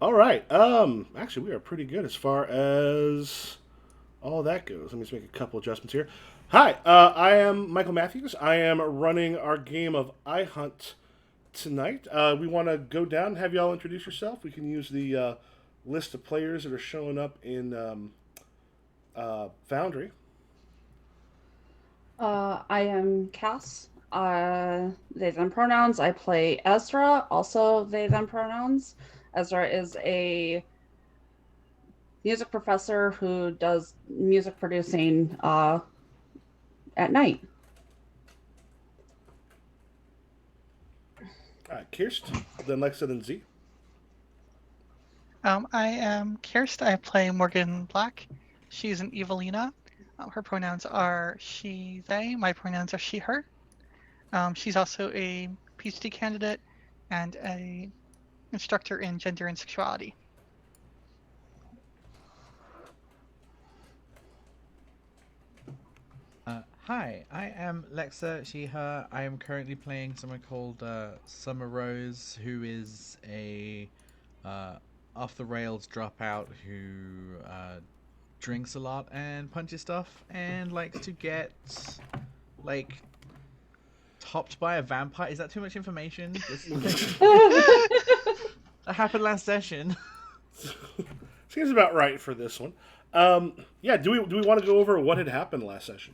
All right. Actually, we are pretty good as far as all that goes. Let me just make a couple adjustments here. Hi, I am Michael Matthews. I am running our game of I Hunt tonight. We want to go down and have y'all introduce yourself. We can use the list of players that are showing up in Foundry. I am Cass. They them pronouns. I play Ezra, also they them pronouns. Ezra is a music professor who does music producing at night. Kirst, then Lexa, then Z. I am Kirst. I play Morgan Black. She's an Evelina. Her pronouns are she, they. My pronouns are she, her. She's also a PhD candidate and a instructor in gender and sexuality. Hi, I am Lexa, she, her. I am currently playing someone called Summer Rose, who is a off the rails dropout who drinks a lot and punches stuff and likes to get like topped by a vampire. Is that too much information? That happened last session. Seems about right for this one. Yeah, do we want to go over what had happened last session?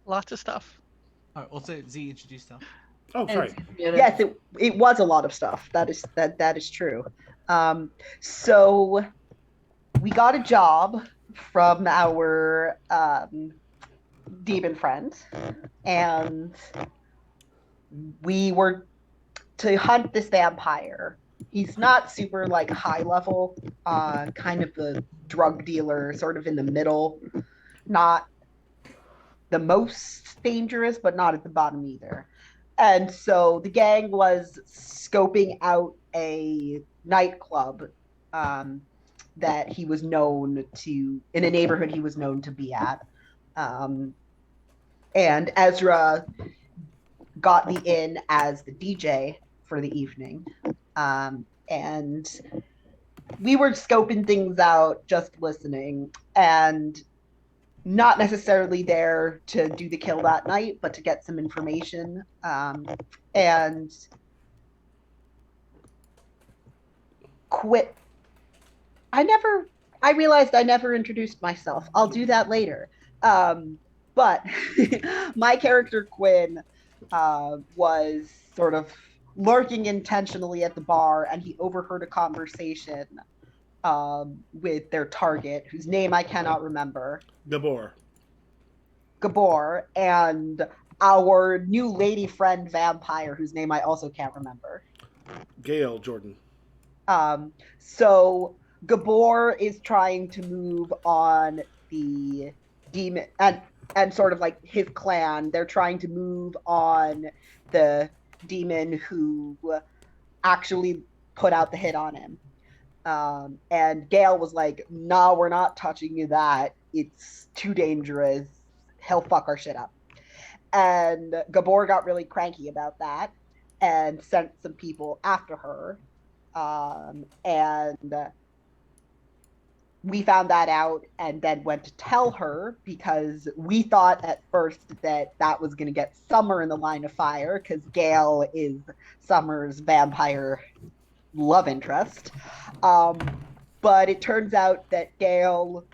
Lots of stuff. Oh, also, Z introduced stuff. Oh, And sorry. it's muted. Yes, it was a lot of stuff. That is true. So we got a job from our demon friend, and we were to hunt this vampire. He's not super like high level, kind of the drug dealer, sort of in the middle, not the most dangerous, but not at the bottom either. And so the gang was scoping out a nightclub that he was known to, in a neighborhood he was known to be at. Um, and Ezra got the inn as the DJ for the evening. And we were scoping things out, just listening, and not necessarily there to do the kill that night, but to get some information. And quit. I realized I never introduced myself. I'll do that later. But my character, Quinn, was sort of lurking intentionally at the bar, and he overheard a conversation with their target, whose name I cannot remember. Gabor. Gabor, and our new lady friend vampire, whose name I also can't remember. Gail Jordan. So Gabor is trying to move on the demon, and sort of like his clan. They're trying to move on the demon who actually put out the hit on him. And Gail was like, "No, we're not touching you. That it's too dangerous. He'll fuck our shit up." And Gabor got really cranky about that and sent some people after her. And we found that out and then went to tell her, because we thought at first that was going to get Summer in the line of fire, because Gail is Summer's vampire love interest. But it turns out that Gail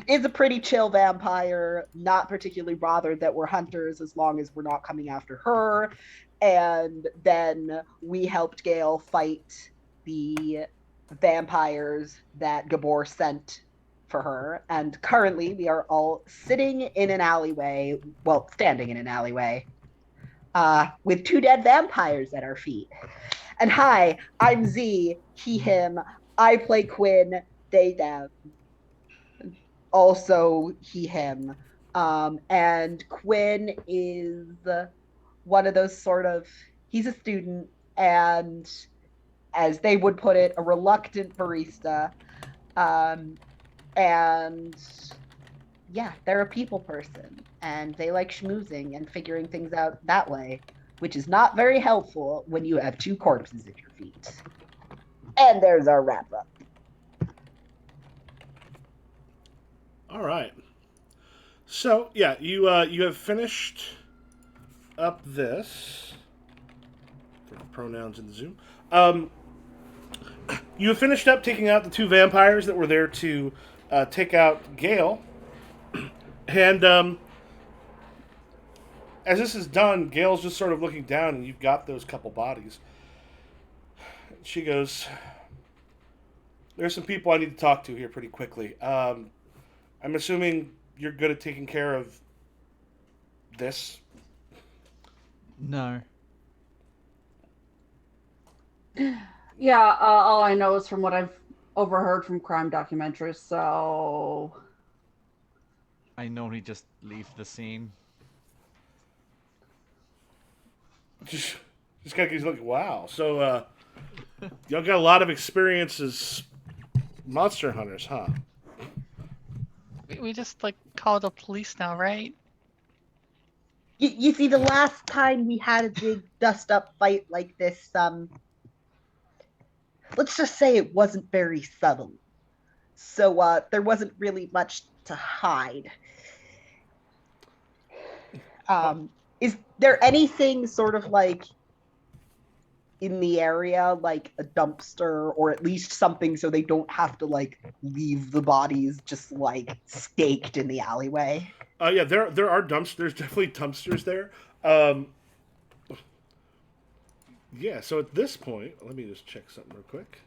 is a pretty chill vampire, not particularly bothered that we're hunters as long as we're not coming after her. And then we helped Gail fight the vampires that Gabor sent for her. And currently we are all sitting in an alleyway, well, standing in an alleyway, with two dead vampires at our feet. And hi, I'm Z, he, him. I play Quinn, they, them. Also he, him. And Quinn is one of those sort of, he's a student, and as they would put it, a reluctant barista. And yeah, they're a people person, and they like schmoozing and figuring things out that way. which is not very helpful when you have two corpses at your feet. And there's our wrap up. All right. So yeah, you have finished up this. Put the pronouns in the Zoom. Um, you have finished up taking out the two vampires that were there to take out Gale, and as this is done, Gale's just sort of looking down, and you've got those couple bodies. She goes, "There's some people I need to talk to here pretty quickly. I'm assuming you're good at taking care of this." No. Yeah, all I know is from what I've overheard from crime documentaries, so. I normally just leave the scene. Just kind of keeps looking. Wow. So y'all got a lot of experience as monster hunters, huh? We just like call the police now, right? You see, the last time we had a big dust up fight like this, let's just say it wasn't very subtle. So there wasn't really much to hide. Is there anything sort of like in the area, like a dumpster or at least something so they don't have to like leave the bodies just like staked in the alleyway? Yeah, there are dumpsters. There's definitely dumpsters there. Um, yeah. So at this point, let me just check something real quick.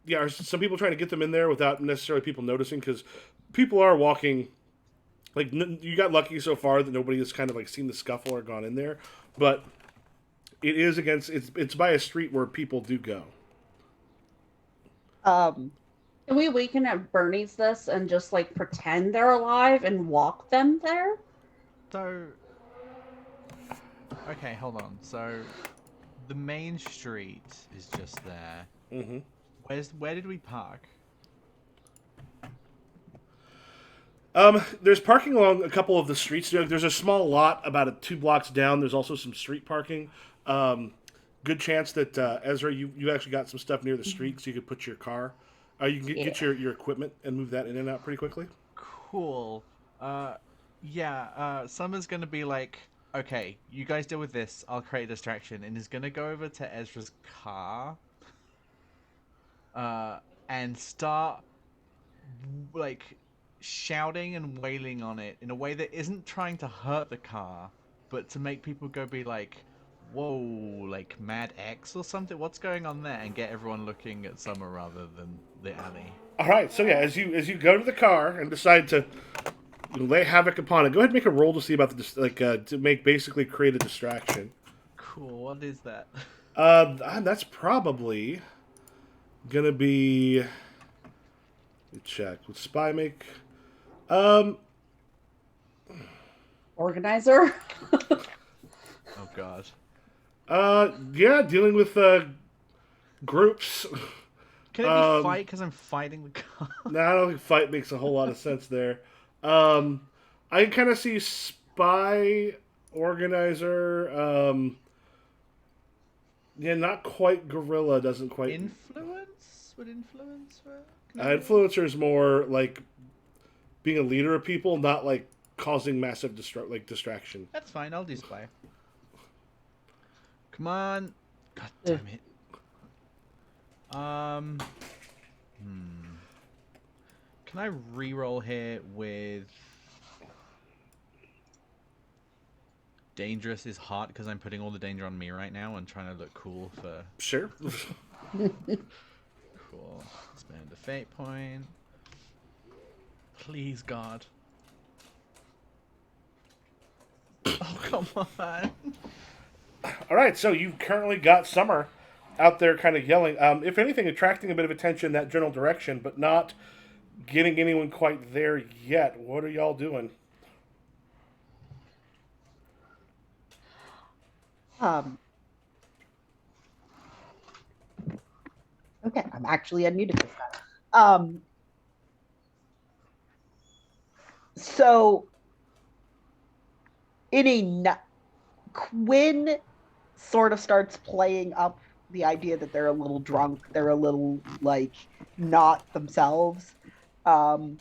Yeah, are some people trying to get them in there without necessarily people noticing? Because people are walking. Like you got lucky so far that nobody has kind of like seen the scuffle or gone in there, but it is against. It's by a street where people do go. Um, Can we weaken at Bernie's this and just like pretend they're alive and walk them there? So, okay, hold on. So, the main street is just there. Mm-hmm. Where did we park? There's parking along a couple of the streets. There's a small lot about 2 blocks down. There's also some street parking. Good chance that Ezra, you actually got some stuff near the street, so you could put your car. You can get your equipment and move that in and out pretty quickly. Cool. Yeah. Summer's gonna be like, okay, you guys deal with this. I'll create a distraction, and is gonna go over to Ezra's car. And start like shouting and wailing on it in a way that isn't trying to hurt the car, but to make people go be like, whoa, like Mad X or something. What's going on there? And get everyone looking at Summer rather than the alley. All right. So yeah, as you go to the car and decide to lay havoc upon it, go ahead and make a roll to see about to make basically create a distraction. Cool. What is that? That's probably gonna be. Let me check. Would spy make? Organizer? Oh God. Yeah, dealing with groups. Can it be fight because I'm fighting the car? No, I don't think fight makes a whole lot of sense there. I kind of see spy, organizer. Yeah, not quite gorilla. Doesn't quite. Influence? Would influence work? Influencer is more like being a leader of people, not like causing massive distraction. That's fine. I'll do spy. Come on. God damn it. Can I re-roll here with dangerous is hot because I'm putting all the danger on me right now and trying to look cool for... Sure. Cool. Spend a fate point. Please, God. Oh, come on. All right, so you've currently got Summer out there kind of yelling. If anything, attracting a bit of attention in that general direction, but not getting anyone quite there yet. What are y'all doing? Okay, I'm actually unmuted this time. So, Quinn sort of starts playing up the idea that they're a little drunk, they're a little like not themselves, um,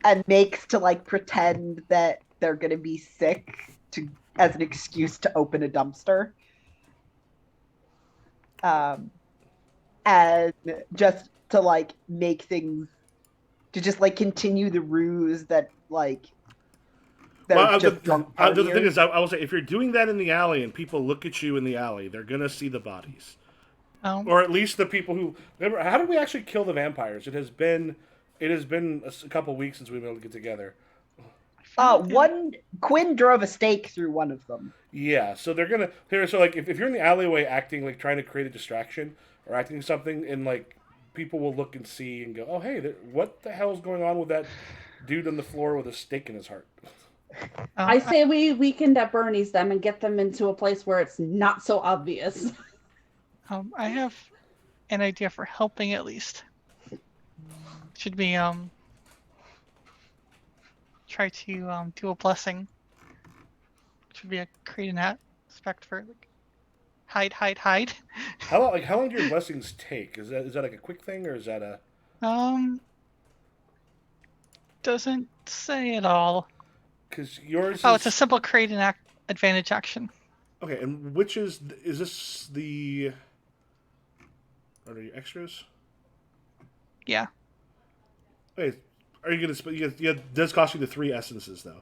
and makes to like pretend that they're gonna be sick to as an excuse to open a dumpster. Um, and just to like make things to just like continue the ruse that like they're Well, just drunk the thing partiers. is, I will say, if you're doing that in the alley and people look at you in the alley, they're gonna see the bodies, Um, or at least the people who. Remember, how did we actually kill the vampires? It has been a couple weeks since we've been able to get together. One Quinn drove a stake through one of them. Yeah, so they're gonna here. So like, if you're in the alleyway acting like trying to create a distraction or acting something, and like people will look and see and go, "Oh, hey, what the hell's going on with that dude on the floor with a stake in his heart?" I say we weekend at Bernie's them and get them into a place where it's not so obvious. I have an idea for helping at least. Should we try to do a blessing? Should be a create an aspect for like hide. How long do your blessings take? Is that like a quick thing or is that a Um, doesn't say it all. because yours Oh, is it's a simple create an advantage action. okay? And which is this the are your extras? Yeah. Wait, are you gonna? It does cost you the 3 essences though.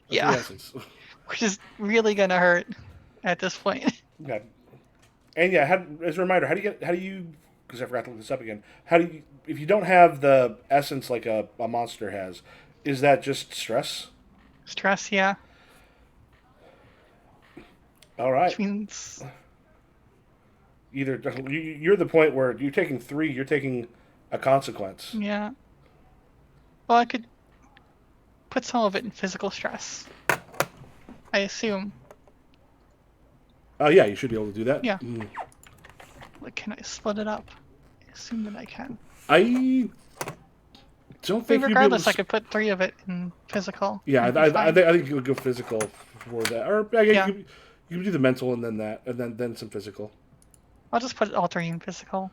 Yeah. 3 essence. Which is really gonna hurt at this point. Okay. And yeah, as a reminder, how do you? Because I forgot to look this up again. How do you? If you don't have the essence like a monster has, is that just stress? Stress, yeah. All right. Which means Either you're the point where you're taking 3, you're taking a consequence. yeah. Well, I could put some of it in physical stress. I assume. Oh yeah, you should be able to do that. Yeah. Like, can I split it up? I assume that I can. I don't But think you'd be able regardless, to... I could put 3 of it in physical. Yeah, It'd be I fine. think you would go physical for that, or Yeah. you could do the mental and then that, and then some physical. I'll just put all 3 in physical,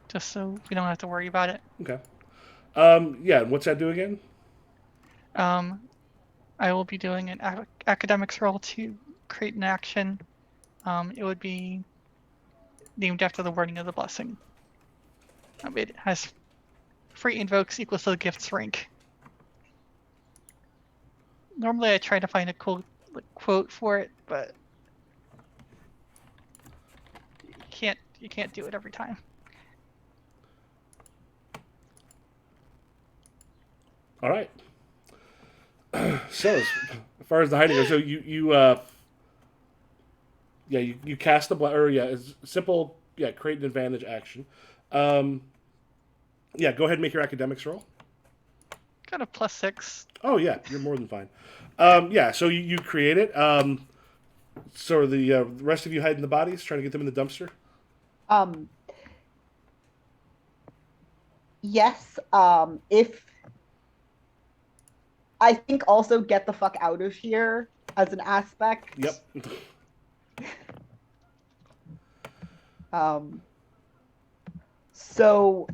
just so we don't have to worry about it. Okay. Yeah. And what's that do again? I will be doing an academics roll to create an action. It would be named after the wording of the blessing. It has free invokes equals to the gift's rank. Normally I try to find a cool quote for it, but you can't do it every time. All right. So as far as the hiding goes, so you cast the it's simple create an advantage action. Yeah, go ahead and make your academics roll. Got a +6. Oh yeah, you're more than fine. Yeah, so you create it. So the rest of you hide in the bodies, trying to get them in the dumpster. Yes. If I think also get the fuck out of here as an aspect. Yep. So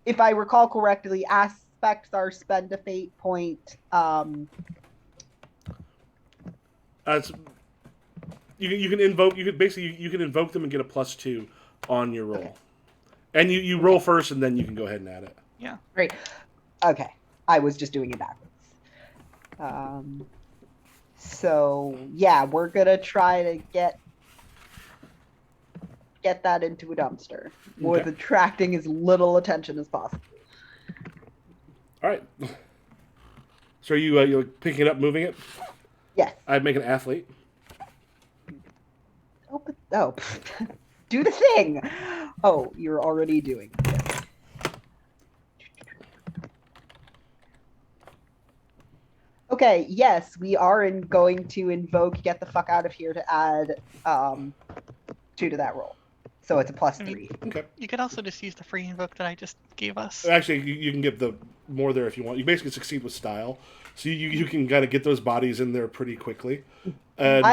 if I recall correctly, aspects are spend a fate point. You can invoke. You can invoke them and get a +2 on your roll, okay. And you roll first, and then you can go ahead and add it. Yeah. Great. Okay, I was just doing it backwards. So yeah, we're gonna try to get that into a dumpster with attracting as little attention as possible. All right. So you're picking it up, moving it? Yes. I'd make an athlete. Oh, do the thing. Oh, you're already doing it. Okay, yes, we are going to invoke get the fuck out of here to add 2 to that roll. So it's a plus I mean, 3. Okay. you could also just use the free invoke that I just gave us. Actually, you can get the more there if you want. You basically succeed with style, so you can kind of get those bodies in there pretty quickly. And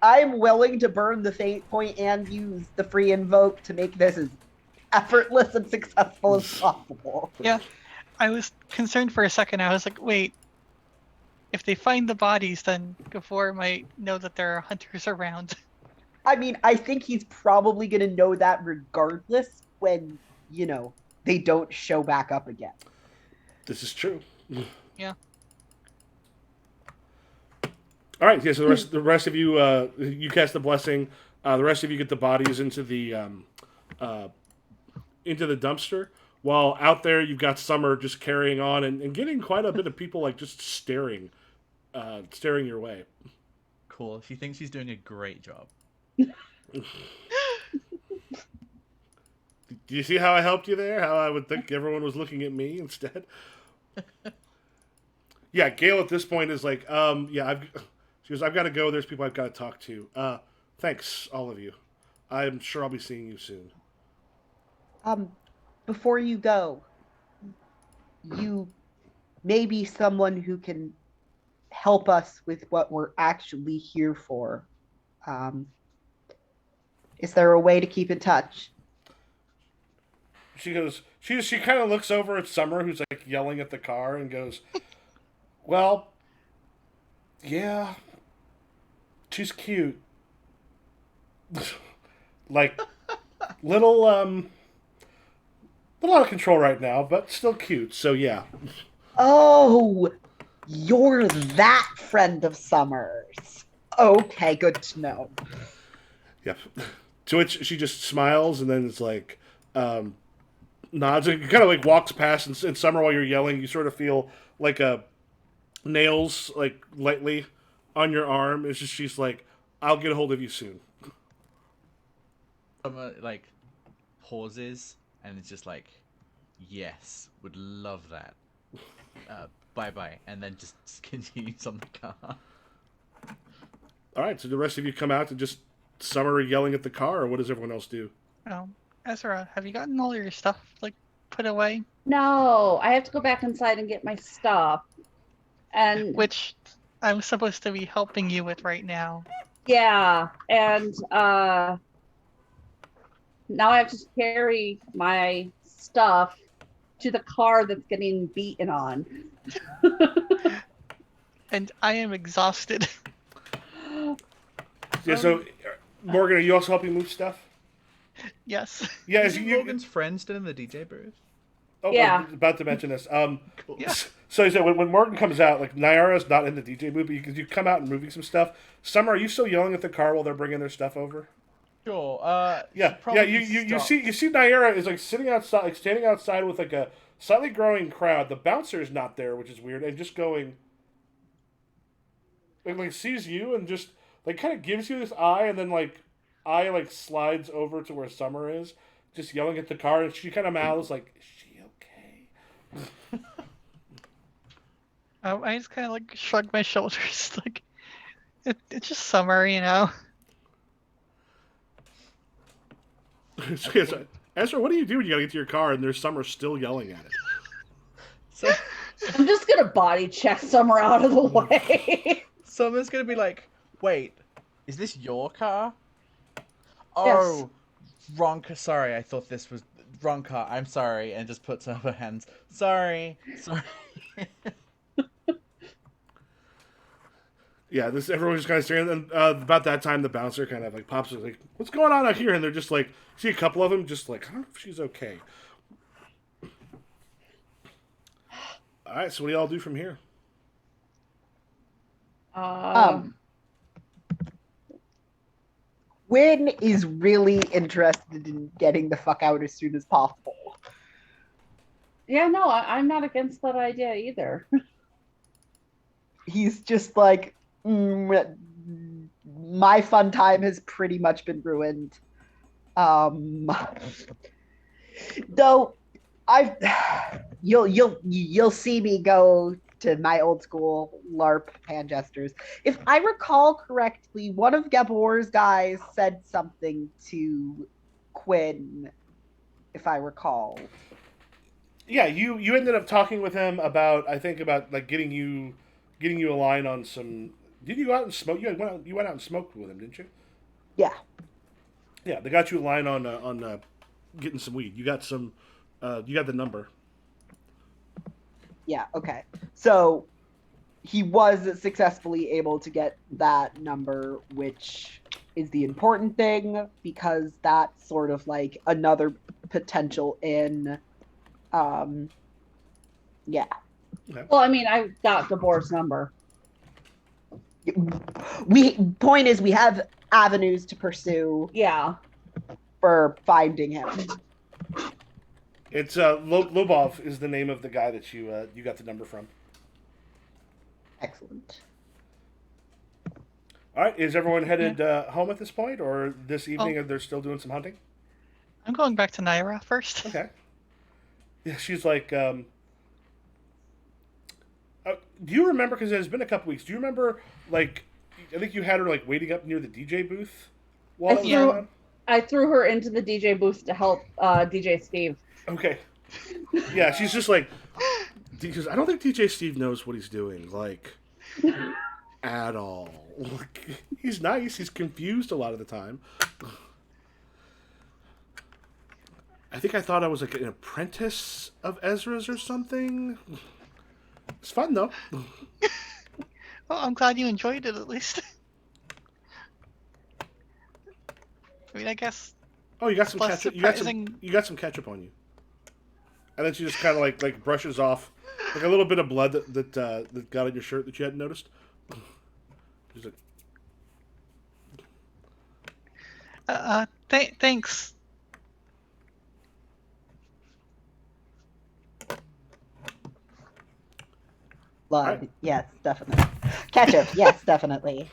I'm willing to burn the fate point and use the free invoke to make this as effortless and successful as possible. Yeah, I was concerned for a second. I was like, wait, if they find the bodies, then Gabor might know that there are hunters around. I mean, I think he's probably going to know that regardless when, they don't show back up again. this is true. Yeah. All right. Yeah. So the rest of you, you cast the blessing. The rest of you get the bodies into the dumpster. While out there, you've got Summer just carrying on and getting quite a bit of people like just staring your way. Cool. She thinks she's doing a great job. Do you see how I helped you there? How I would think everyone was looking at me instead. Yeah, Gail at this point is like, she goes, I've got to go. There's people I've got to talk to. Thanks, all of you. I'm sure I'll be seeing you soon. Before you go, you may be someone who can help us with what we're actually here for. Is there a way to keep in touch? She goes, she kind of looks over at Summer, who's like yelling at the car, and goes, well, yeah, she's cute. Like, little out of control right now, but still cute, so yeah. Oh, you're that friend of Summer's. Okay, good to know. Yep. To which she just smiles and then it's like, nods and kind of like walks past. And in Summer, while you're yelling, you sort of feel like nails like lightly on your arm. It's just she's like, I'll get a hold of you soon. Summer like pauses and it's just like, yes, would love that. Bye, and then just continues on the car. All right, so the rest of you come out and just Summer yelling at the car, or what does everyone else do? Ezra, have you gotten all your stuff like put away? No, I have to go back inside and get my stuff. And Which I'm supposed to be helping you with right now. yeah, and now I have to carry my stuff to the car that's getting beaten on. And I am exhausted. Yeah, so Morgan, are you also helping move stuff? Yes. Yeah, Is Morgan's friend still in the DJ booth? Oh, Yeah. I was about to mention this. Cool. Yeah. So he said when Morgan comes out, like Nyara's not in the DJ booth, but you come out and moving some stuff. Summer, are you still yelling at the car while they're bringing their stuff over? Sure. Yeah. You see Nyara is like sitting outside, like standing outside with like a slightly growing crowd. The bouncer's not there, which is weird, and just going, like sees you and just like kind of gives you this eye, and then eye slides over to where Summer is, just yelling at the car, and she kind of mouths like, "Is she okay?" I just kind of like shrug my shoulders, like it's just summer, you know. Ezra, what do you do when you gotta get to your car and there's Summer still yelling at it? So I'm just gonna body check Summer out of the way. Summer's gonna be like, wait, is this your car? Oh, wrong car. Sorry, I thought this was wrong car. I'm sorry, and just puts up her hands. Sorry. Yeah, everyone's just kind of staring. And about that time, the bouncer kind of like pops up, like, "What's going on out here?" And they're just like, see a couple of them, just like, "I don't know if she's okay." All right, so what do y'all do from here? Wynn is really interested in getting the fuck out as soon as possible. Yeah, no, I'm not against that idea either. He's just like, my fun time has pretty much been ruined. Though you'll see me go to my old school LARP hand gestures. If I recall correctly, one of Gabor's guys said something to Quinn, if I recall. Yeah, you ended up talking with him about, I think, about like getting you a line on some. Did you go out and smoke? You went out and smoked with him, didn't you? Yeah. Yeah, they got you a line on getting some weed. You got some. You got the number. Yeah. Okay. So he was successfully able to get that number, which is the important thing because that's sort of like another potential in. Yeah. Okay. Well, I mean, I got Gabor's number. Point is we have avenues to pursue Yeah. for finding him. It's Lobov is the name of the guy that you got the number from. Excellent. All right, is everyone headed home at this point, or this evening? They're still doing some hunting? I'm going back to Naira first. Okay. Yeah, she's like, do you remember? Because it's been a couple weeks. Do you remember, like, I think you had her like waiting up near the DJ booth while that was going on? I threw her into the DJ booth to help DJ Steve. Okay. Yeah, she's just like, because I don't think DJ Steve knows what he's doing, like, at all. Like, he's nice. He's confused a lot of the time. I think I thought I was like an apprentice of Ezra's or something. It's fun though. Well, I'm glad you enjoyed it at least. I mean, I guess. Oh, you got some Plus ketchup. surprising- You got some ketchup on you. And then she just kind of like brushes off like a little bit of blood that got on your shirt that you hadn't noticed. She's like, Thanks. Blood. Right. Yes, definitely. Ketchup. Yes, definitely.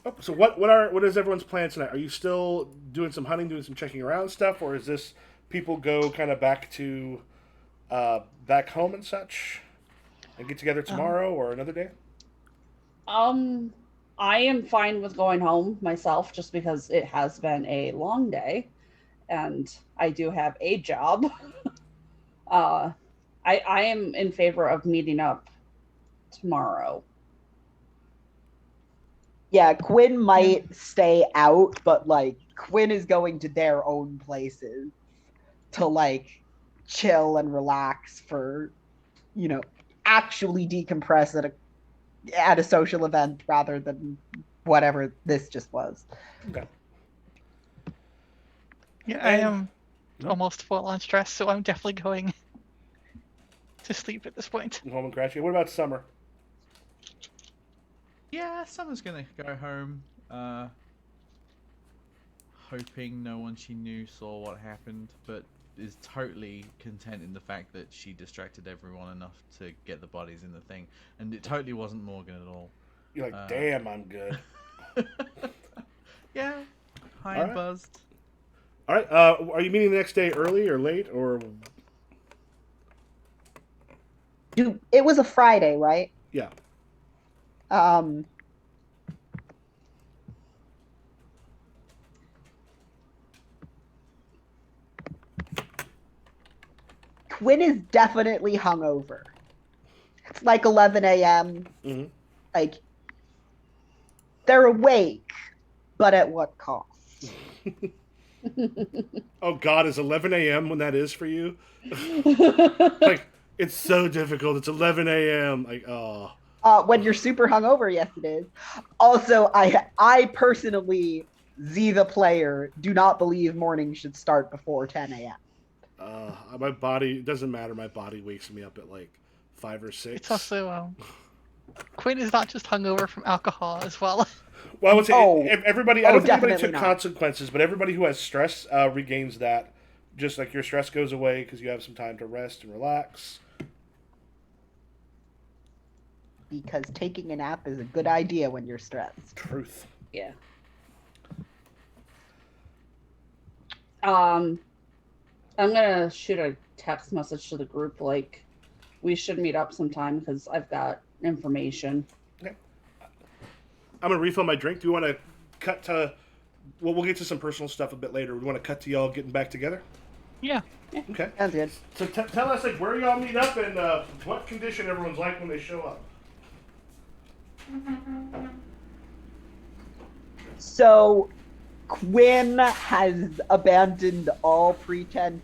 oh, so what is everyone's plan tonight? Are you still doing some hunting, doing some checking around stuff, or is this people go kind of back to back home and such, and get together tomorrow or another day? I am fine with going home myself just because it has been a long day and I do have a job. I am in favor of meeting up tomorrow. Yeah, Quinn might stay out, but like Quinn is going to their own places to like chill and relax for, actually decompress at a social event rather than whatever this just was. Okay. Yeah, I am almost full on stress, so I'm definitely going to sleep at this point. Home and crash. What about Summer? Yeah, Summer's gonna go home, hoping no one she knew saw what happened, but is totally content in the fact that she distracted everyone enough to get the bodies in the thing, and it totally wasn't Morgan at all. You're like, damn, I'm good. Yeah, high All and right. buzzed. All right. Are you meeting the next day early or late or? It was a Friday, right? Yeah. Quinn is definitely hungover. It's like 11 a.m. Mm-hmm. Like, they're awake, but at what cost? Oh God, is 11 a.m. when that is for you? Like, it's so difficult. It's 11 a.m. Like, oh. When you're super hungover, yes, it is. Also, I personally, Z the player, do not believe morning should start before 10 a.m. My body, it doesn't matter. My body wakes me up at like 5 or 6. It's also Quinn is not just hungover from alcohol as well. Well, I would say everybody. I don't think everybody definitely took not. consequences, but everybody who has stress regains that. Just like your stress goes away because you have some time to rest and relax. Because taking a nap is a good idea when you're stressed. Truth. Yeah. I'm gonna shoot a text message to the group like we should meet up sometime because I've got information. Okay. I'm gonna refill my drink. Do you want to cut to we'll get to some personal stuff a bit later. We want to cut to y'all getting back together. Yeah. Okay. Sounds good. So tell us like where y'all meet up and what condition everyone's like when they show up. So Quinn has abandoned all pretense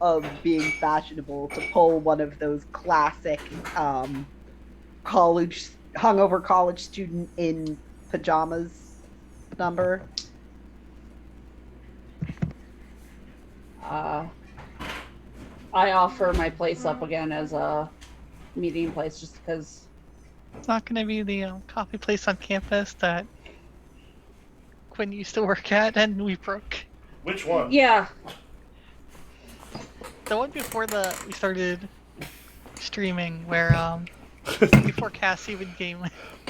of being fashionable to pull one of those classic hungover college student in pajamas number. I offer my place up again as a meeting place just because. It's not going to be the coffee place on campus that Quinn used to work at and we broke. Which one? Yeah. The one before we started streaming, where before Cass even came.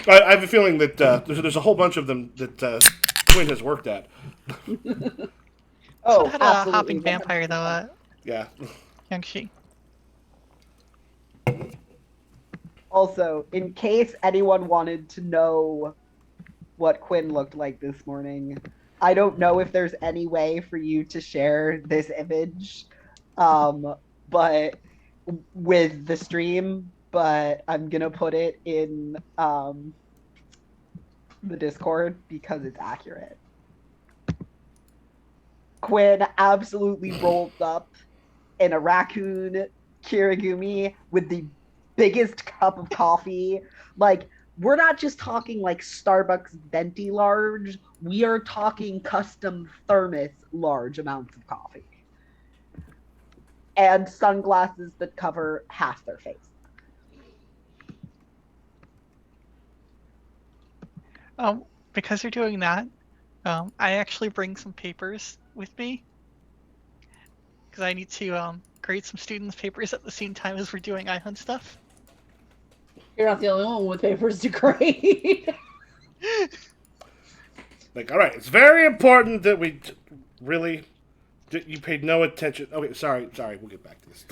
I have a feeling that there's a whole bunch of them that Quinn has worked at. Oh, So I had absolutely. a hopping vampire though, Yeah. Yangshi. Also, in case anyone wanted to know what Quinn looked like this morning, I don't know if there's any way for you to share this image, but with the stream, but I'm gonna put it in the Discord because it's accurate. Quinn absolutely rolled up in a raccoon kirigumi with the biggest cup of coffee. Like, we're not just talking like Starbucks venti large, we are talking custom thermos large amounts of coffee. And sunglasses that cover half their face. Because you're doing that, I actually bring some papers with me because I need to grade some students' papers at the same time as we're doing iHunt stuff. You're not the only one with papers to grade. Like, all right, it's very important that we really. You paid no attention. Okay, sorry. We'll get back to this.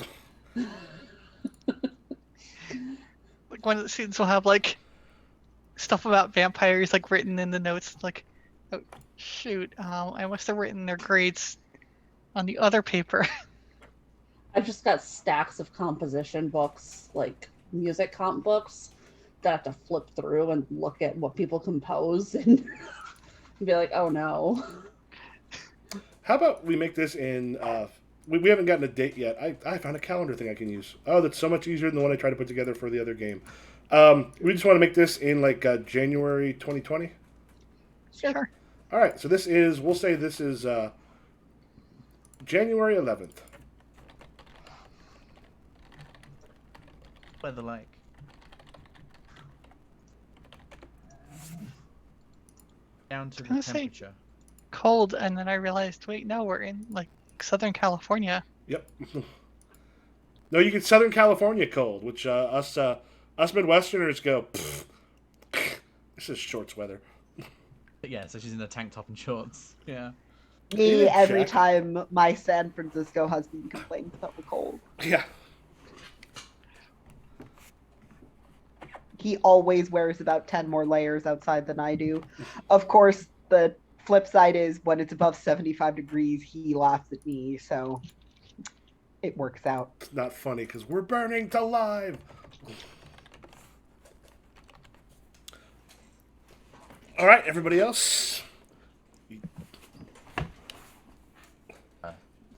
Like one of the students will have like stuff about vampires like written in the notes. Like, oh shoot, I must have written their grades on the other paper. I've just got stacks of composition books, like music comp books, that I have to flip through and look at what people compose and be like, oh no. How about we make this in? We haven't gotten a date yet. I found a calendar thing I can use. Oh, that's so much easier than the one I tried to put together for the other game. We just want to make this in like January 2020. Sure. All right, so we'll say this is January 11th. Weather like. Down to the Gonna say- temperature. Cold, and then I realized, wait, no, we're in like Southern California. Yep. No, you get Southern California cold, which us Midwesterners go. This is shorts weather. Yeah, so she's in a tank top and shorts. Yeah. Me, Yeah, every check. time my San Francisco husband complains about the cold. Yeah. He always wears about 10 more layers outside than I do. Of course, the flip side is when it's above 75 degrees, he laughs at me, so it works out. It's not funny because we're burning to live. All right, everybody else.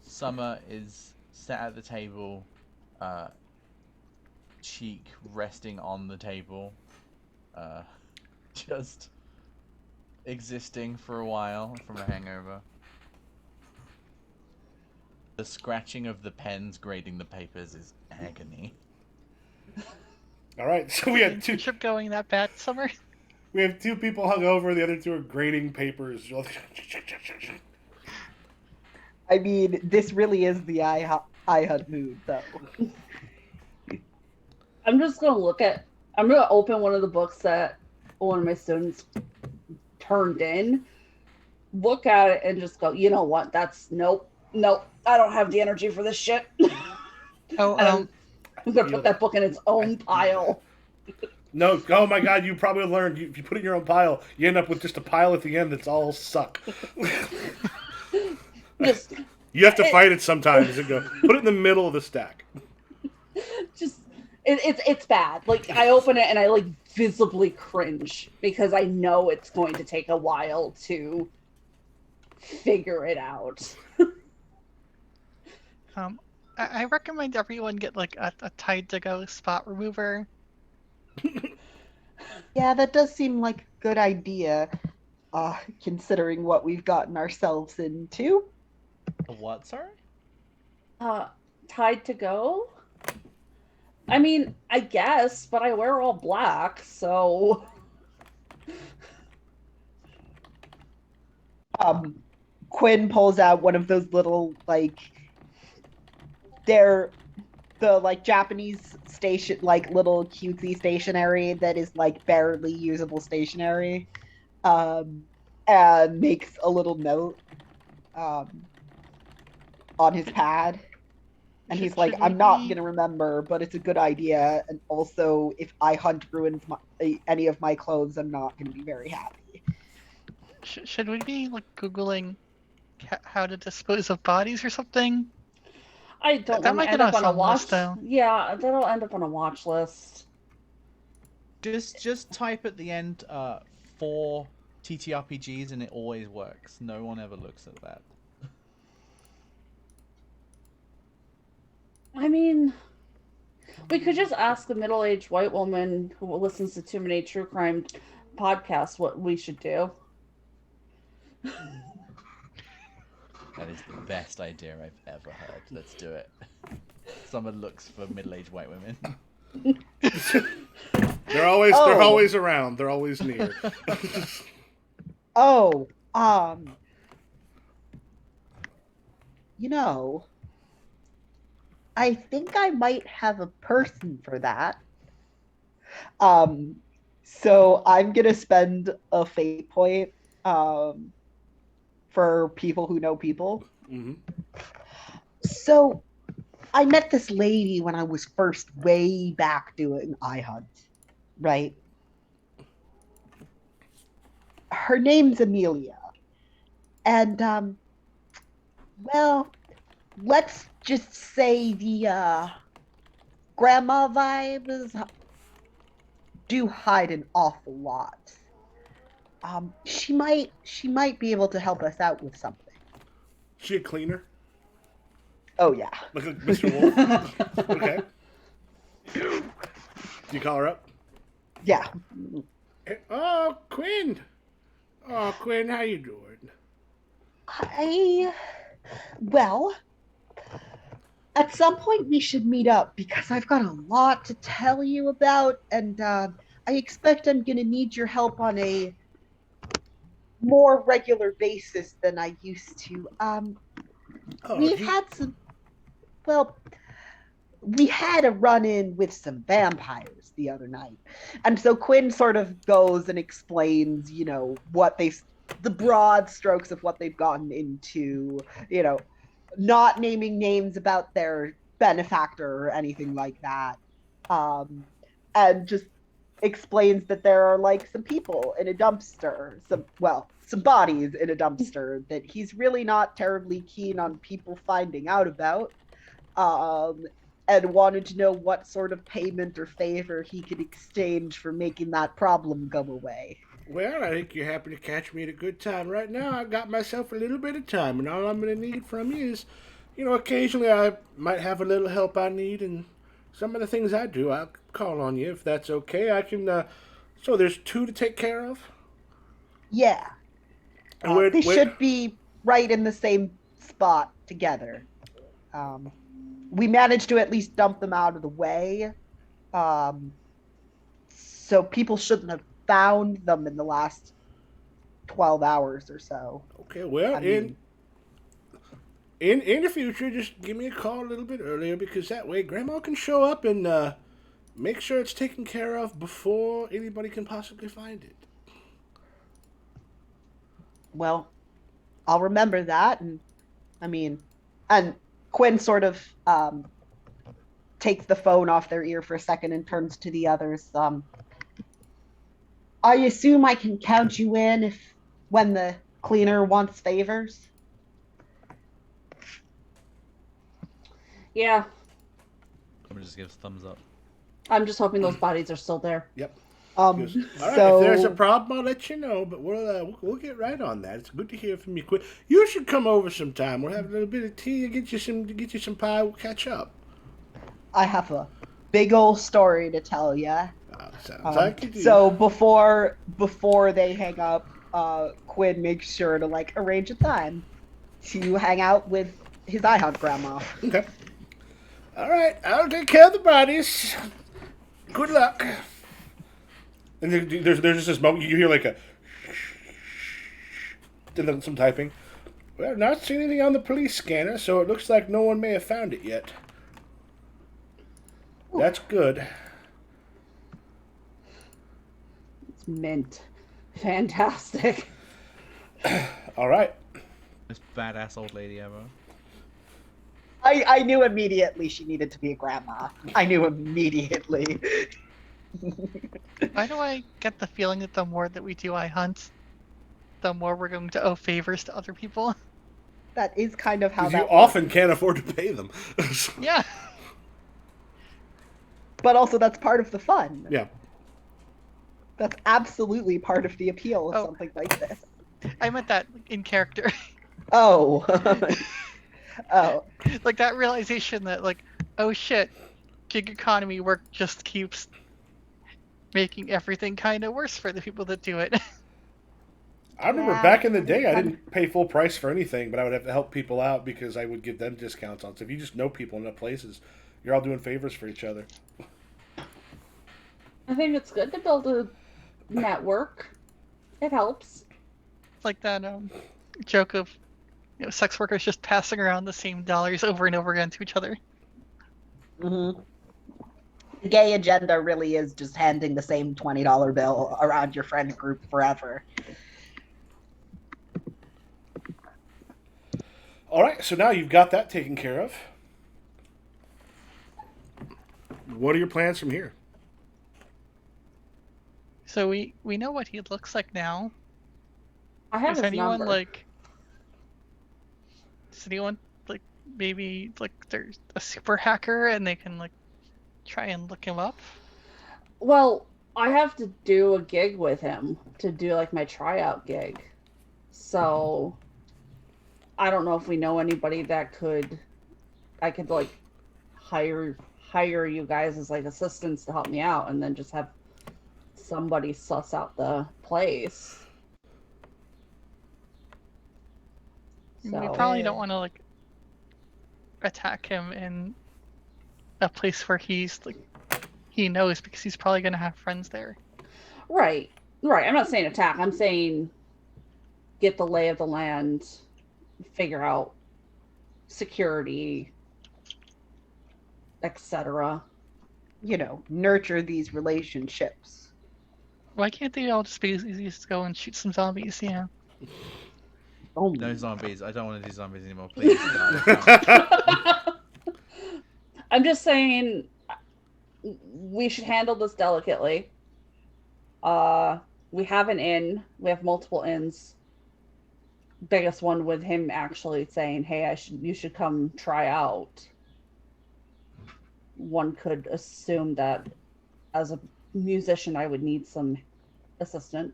Summer is sat at the table, cheek resting on the table, just existing for a while from a hangover. The scratching of the pens grading the papers is agony. All right, so we had two. Internship going that bad summer? We have two people hung over. The other two are grading papers. I mean, this really is the iHunt mood, though. I'm gonna open one of the books that one of my students turned in, look at it, and just go, you know what? Nope, I don't have the energy for this shit. Oh, I'm gonna put that book in its own pile. No, oh my god, you probably learned if you put it in your own pile, you end up with just a pile at the end that's all suck. Just, You have to it, fight it sometimes and go, put it in the middle of the stack. just it's bad. Like I open it and I like visibly cringe because I know it's going to take a while to figure it out. I recommend everyone get like a Tide to Go spot remover. Yeah, that does seem like a good idea, considering what we've gotten ourselves into. A what? Sorry. Uh, Tide to Go? I mean, I guess, but I wear all black, so. Quinn pulls out one of those little like they're the like Japanese station like little cutesy stationery that is like barely usable stationery, and makes a little note on his pad. And he's like, I'm not going to remember, but it's a good idea. And also, if I hunt ruins any of my clothes, I'm not going to be very happy. Should we be like Googling how to dispose of bodies or something? I don't That want might to end get up us on a on watch. list, though. Yeah, that'll end up on a watch list. Just type at the end 4 TTRPGs and it always works. No one ever looks at that. I mean, we could just ask the middle-aged white woman who listens to too many true crime podcasts what we should do. That is the best idea I've ever heard. Let's do it. Someone looks for middle-aged white women. They're always around. They're always near. Oh, you know, I think I might have a person for that. So I'm gonna spend a fate point for people who know people. Mm-hmm. So I met this lady when I was first way back doing iHunt, right? Her name's Amelia. And well, let's just say the grandma vibes do hide an awful lot. She might be able to help us out with something. She a cleaner? Oh yeah. Like Mr. Wolf? Okay. Do you call her up? Yeah. Oh, Quinn. Oh, Quinn, how you doing? Well, at some point we should meet up because I've got a lot to tell you about, and I expect I'm going to need your help on a more regular basis than I used to. We had a run-in with some vampires the other night. And so Quinn sort of goes and explains, the broad strokes of what they've gotten into, not naming names about their benefactor or anything like that. And just explains that there are like some people in a dumpster, some bodies in a dumpster that he's really not terribly keen on people finding out about. And wanted to know what sort of payment or favor he could exchange for making that problem go away. Well, I think you happen to catch me at a good time. Right now, I've got myself a little bit of time, and all I'm going to need from you is, occasionally I might have a little help I need, and some of the things I do, I'll call on you if that's okay. I can, so there's 2 to take care of? Yeah. They should be right in the same spot together. We managed to at least dump them out of the way. So people shouldn't have found them in the last 12 hours or so. Okay, well, in the future, just give me a call a little bit earlier because that way Grandma can show up and make sure it's taken care of before anybody can possibly find it. Well, I'll remember that. And Quinn sort of takes the phone off their ear for a second and turns to the others. I assume I can count you in if when the cleaner wants favors. Yeah, Someone just gives thumbs up. I'm just hoping those bodies are still there. Yep. All right. So If there's a problem, I'll let you know. But we'll get right on that. It's good to hear from you. Quick. You should come over sometime. We'll have a little bit of tea. Get you some pie. We'll catch up. I have a big old story to tell you. Sounds like you do. So before they hang up, Quinn makes sure to like arrange a time to hang out with his iHunt grandma. Okay. All right. I'll take care of the bodies. Good luck. And there's just this moment you hear like a and then some typing. Well, not seen anything on the police scanner, so it looks like no one may have found it yet. That's good. It's mint. Fantastic. All right. Most badass old lady ever. I knew immediately she needed to be a grandma. I knew immediately. Why do I get the feeling that the more that we do iHunt, the more we're going to owe favors to other people? That is kind of how Because you that often works. can't afford to pay them. Yeah. But also that's part of the fun. Yeah. That's absolutely part of the appeal of Oh. something like this. I meant that in character. Oh. Oh. Like that realization that like, oh shit, gig economy work just keeps making everything kind of worse for the people that do it. I remember Yeah, back in the day, I I'm- didn't pay full price for anything, but I would have to help people out because I would give them discounts on. So if you just know people in the places, you're all doing favors for each other. I think it's good to build a network. It helps. Like that joke of sex workers just passing around the same dollars over and over again to each other. Mm-hmm. The gay agenda really is just handing the same $20 bill around your friend group forever. All right, so now you've got that taken care of. What are your plans from here? So we know what he looks like now. I have Is his anyone number. like? Does anyone like maybe like there's a super hacker and they can like try and look him up? Well, I have to do a gig with him to do like my tryout gig. So I don't know if we know anybody that I could like hire you guys as like assistants to help me out and then just have somebody suss out the place. We So probably don't want to like attack him in a place where he's like he knows because he's probably gonna have friends there. right. I'm not saying attack. I'm saying get the lay of the land, figure out security, etc. You know, nurture these relationships. Why can't they all just be as easy as go and shoot some zombies? Yeah. Oh, No zombies. I don't want to do zombies anymore. Please. God. I'm just saying we should handle this delicately. We have an inn. We have multiple inns. Biggest one with him actually saying, "Hey, you should come try out." One could assume that as a musician I would need some assistance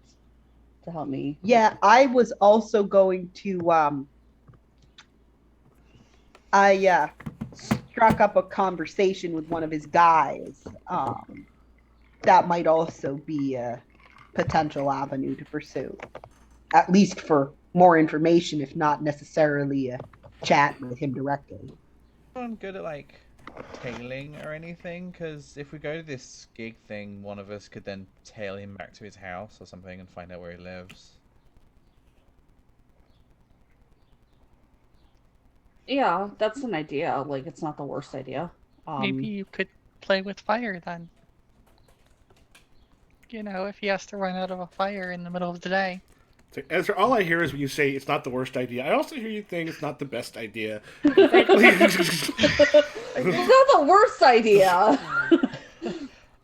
to help me. yeah, I was also going to I struck up a conversation with one of his guys. That might also be a potential avenue to pursue. At least for more information, if not necessarily a chat with him directly. Anyone good at like tailing or anything? Because if we go to this gig thing, one of us could then tail him back to his house or something and find out where he lives. Yeah, that's an idea. Like, it's not the worst idea. Maybe you could play with fire then. You know, if he has to run out of a fire in the middle of the day. So, Ezra, all I hear is when you say it's not the worst idea. I also hear you think it's not the best idea. Frankly, It's not the worst idea.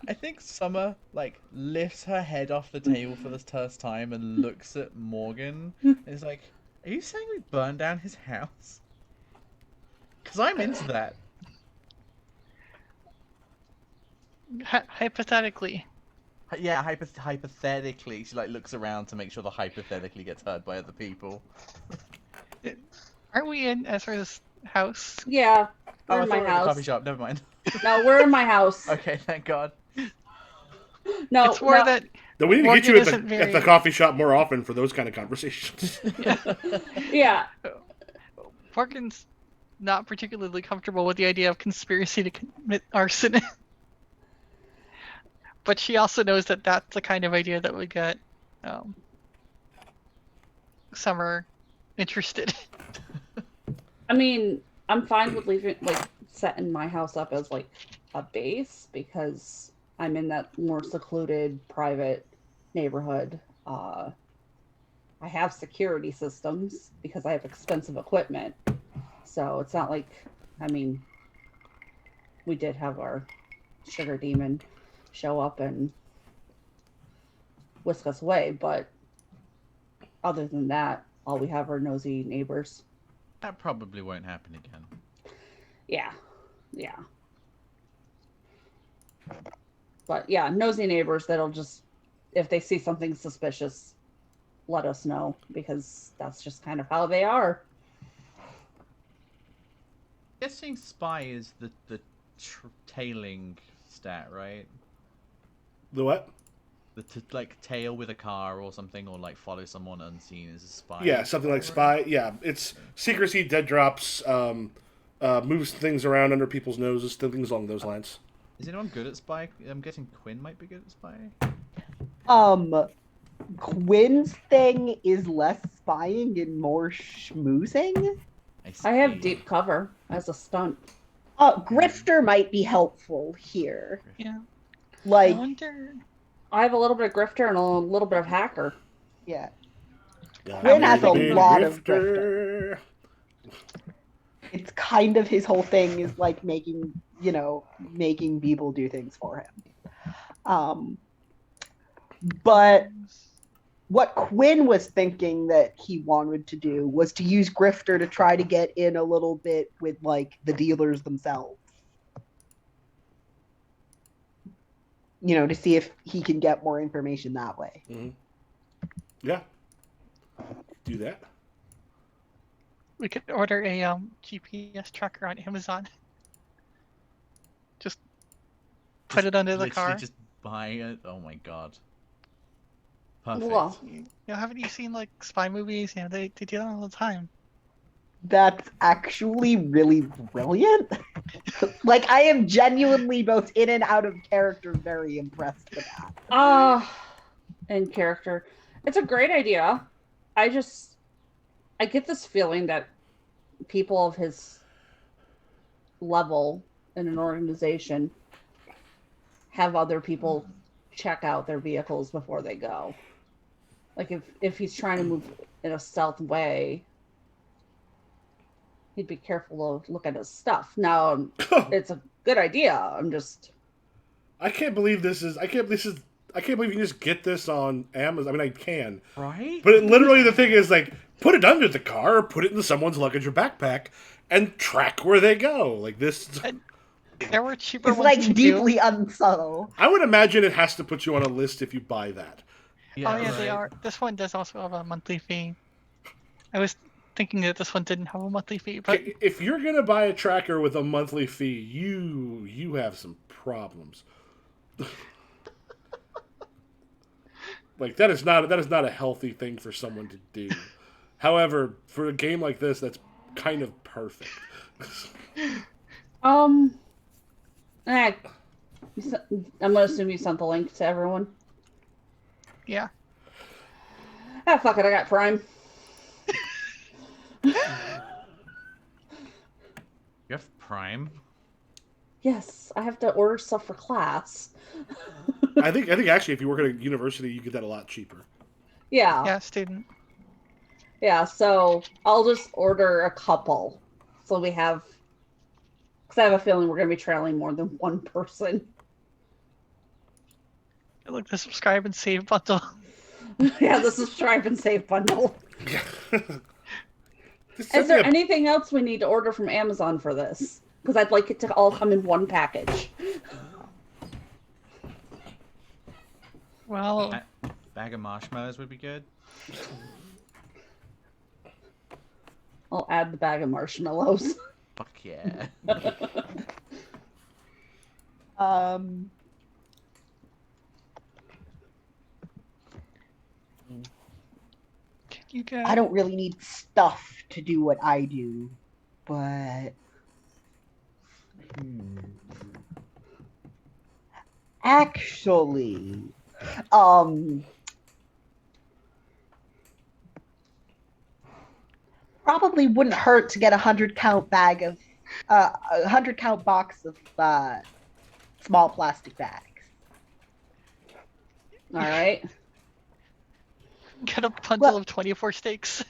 I think Summer like lifts her head off the table for the first time and looks at Morgan and is like, "Are you saying we burned down his house? Because I'm into that." Hypothetically, Yeah, hypothetically, she like looks around to make sure the hypothetically gets heard by other people. aren't we in Ezra's house? Yeah, Oh, we're I in thought my we were at the house. coffee shop. Never mind. No, we're in my house. Okay, thank God. No, It's more no. that Then we need to Morgan get you isn't at the very. coffee shop more often for those kind of conversations. Yeah, Morgan's not particularly comfortable with the idea of conspiracy to commit arson. But she also knows that that's the kind of idea that would get Summer interested. I mean, I'm fine with leaving, like, setting my house up as like a base because I'm in that more secluded, private neighborhood. I have security systems because I have expensive equipment. So it's not like, I mean, we did have our sugar demon show up and whisk us away, but other than that, all we have are nosy neighbors. That probably won't happen again. Yeah, yeah. But yeah, nosy neighbors that'll just, if they see something suspicious, let us know because that's just kind of how they are. Guessing spy is the tailing stat, right? The what? Like tail with a car or something, or like follow someone unseen as a spy. Yeah, something like spy. Yeah, it's secrecy, dead drops, moves things around under people's noses, things along those lines. Is anyone good at spy? I'm guessing Quinn might be good at spy. Quinn's thing is less spying and more schmoozing. I have deep cover as a stunt. Grifter might be helpful here. Yeah. I Like, wonder. I have a little bit of grifter and a little bit of hacker. yeah. Gotta Quinn be has the a big lot of grifter. It's kind of his whole thing is like making people do things for him. But what Quinn was thinking that he wanted to do was to use grifter to try to get in a little bit with like the dealers themselves. To see if he can get more information that way. Mm-hmm. Yeah. Do that. We could order a GPS tracker on Amazon. Just put it under the Literally car. just buy it. Oh my God. Perfect. Well, Haven't you seen like spy movies? They do that all the time. That's actually really brilliant. Like, I am genuinely both in and out of character very impressed with that. in character. It's a great idea. I get this feeling that people of his level in an organization have other people check out their vehicles before they go. Like if he's trying to move in a stealth way, he'd be careful to look at his stuff. Now, it's a good idea. I can't believe this is. I can't believe you can just get this on Amazon. I mean, I can. Right? But literally, the thing is, like, put it under the car, or put it in someone's luggage or backpack, and track where they go. Like this. There were cheaper It's ones like to deeply do. unsubtle. I would imagine it has to put you on a list if you buy that. Oh yeah, they right. are. This one does also have a monthly fee. I was thinking that this one didn't have a monthly fee, but If you're gonna buy a tracker with a monthly fee, you have some problems. Like that is not a healthy thing for someone to do. However, for a game like this, that's kind of perfect. I'm gonna assume you sent the link to everyone. yeah. Ah, fuck it, I got Prime. You have Prime? Yes, I have to order stuff for class. I think actually, if you work at a university, you get that a lot cheaper. Yeah. Yeah, student. Yeah, so I'll just order a couple. So we have, because I have a feeling we're going to be trailing more than one person. Look, the subscribe and save bundle. Yeah, the subscribe and save bundle. Just Is send me there a- anything else we need to order from Amazon for this? Because I'd like it to all come in one package. Well, Bag of marshmallows would be good. I'll add the bag of marshmallows. Fuck yeah. Um, can you get? I don't really need stuff to do what I do, but actually, probably wouldn't hurt to get 100 count bag of 100 count box of small plastic bags. All right. Get a bundle Well- of 24 steaks.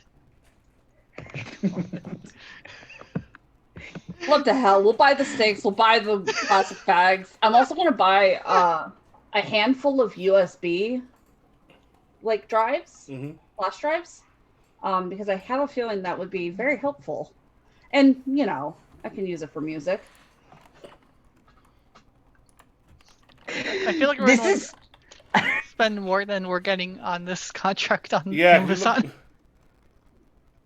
What the hell? We'll buy the steaks. We'll buy the plastic bags. I'm also gonna buy a handful of USB like drives, flash drives, because I have a feeling that would be very helpful. And you know, I can use it for music. I feel like we're This going is to spend more than we're getting on this contract on Yeah, Amazon.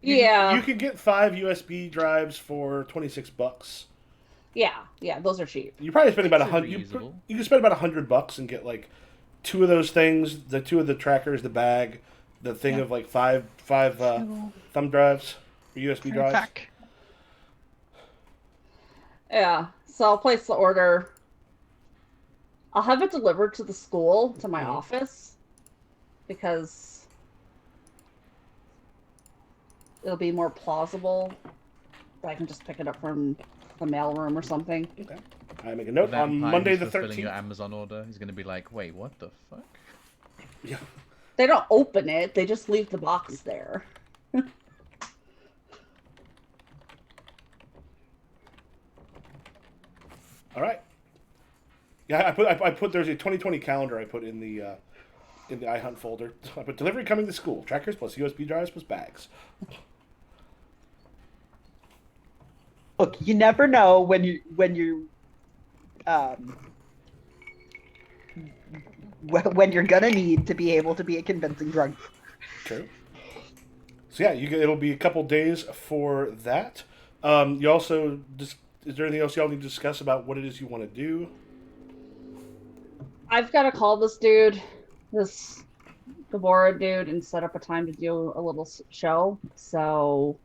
Yeah, You could get 5 USB drives for $26. yeah, those are cheap. You probably spend about Those are 100. reusable. You can spend about $100 and get like 2 of those things, the 2 of the trackers, the bag, the thing Yeah. of like five thumb drives or USB drives. Pack. Yeah, so I'll place the order. I'll have it delivered to the school, to my office, because it'll be more plausible that I can just pick it up from the mailroom or something. Okay. I make a note That on time Monday he's the fulfilling your 13th. Amazon order, he's gonna be like, wait, what the fuck? Yeah. They don't open it, they just leave the box there. All right. Yeah, I put there's a 2020 calendar I put in the iHunt folder. I put delivery coming to school, trackers plus USB drives plus bags. look. You never know when when you're gonna need to be able to be a convincing drug. True. So yeah, it'll be a couple days for that. You also is there anything else y'all need to discuss about what it is you want to do? I've got to call this dude, this Gabor dude, and set up a time to do a little show. So,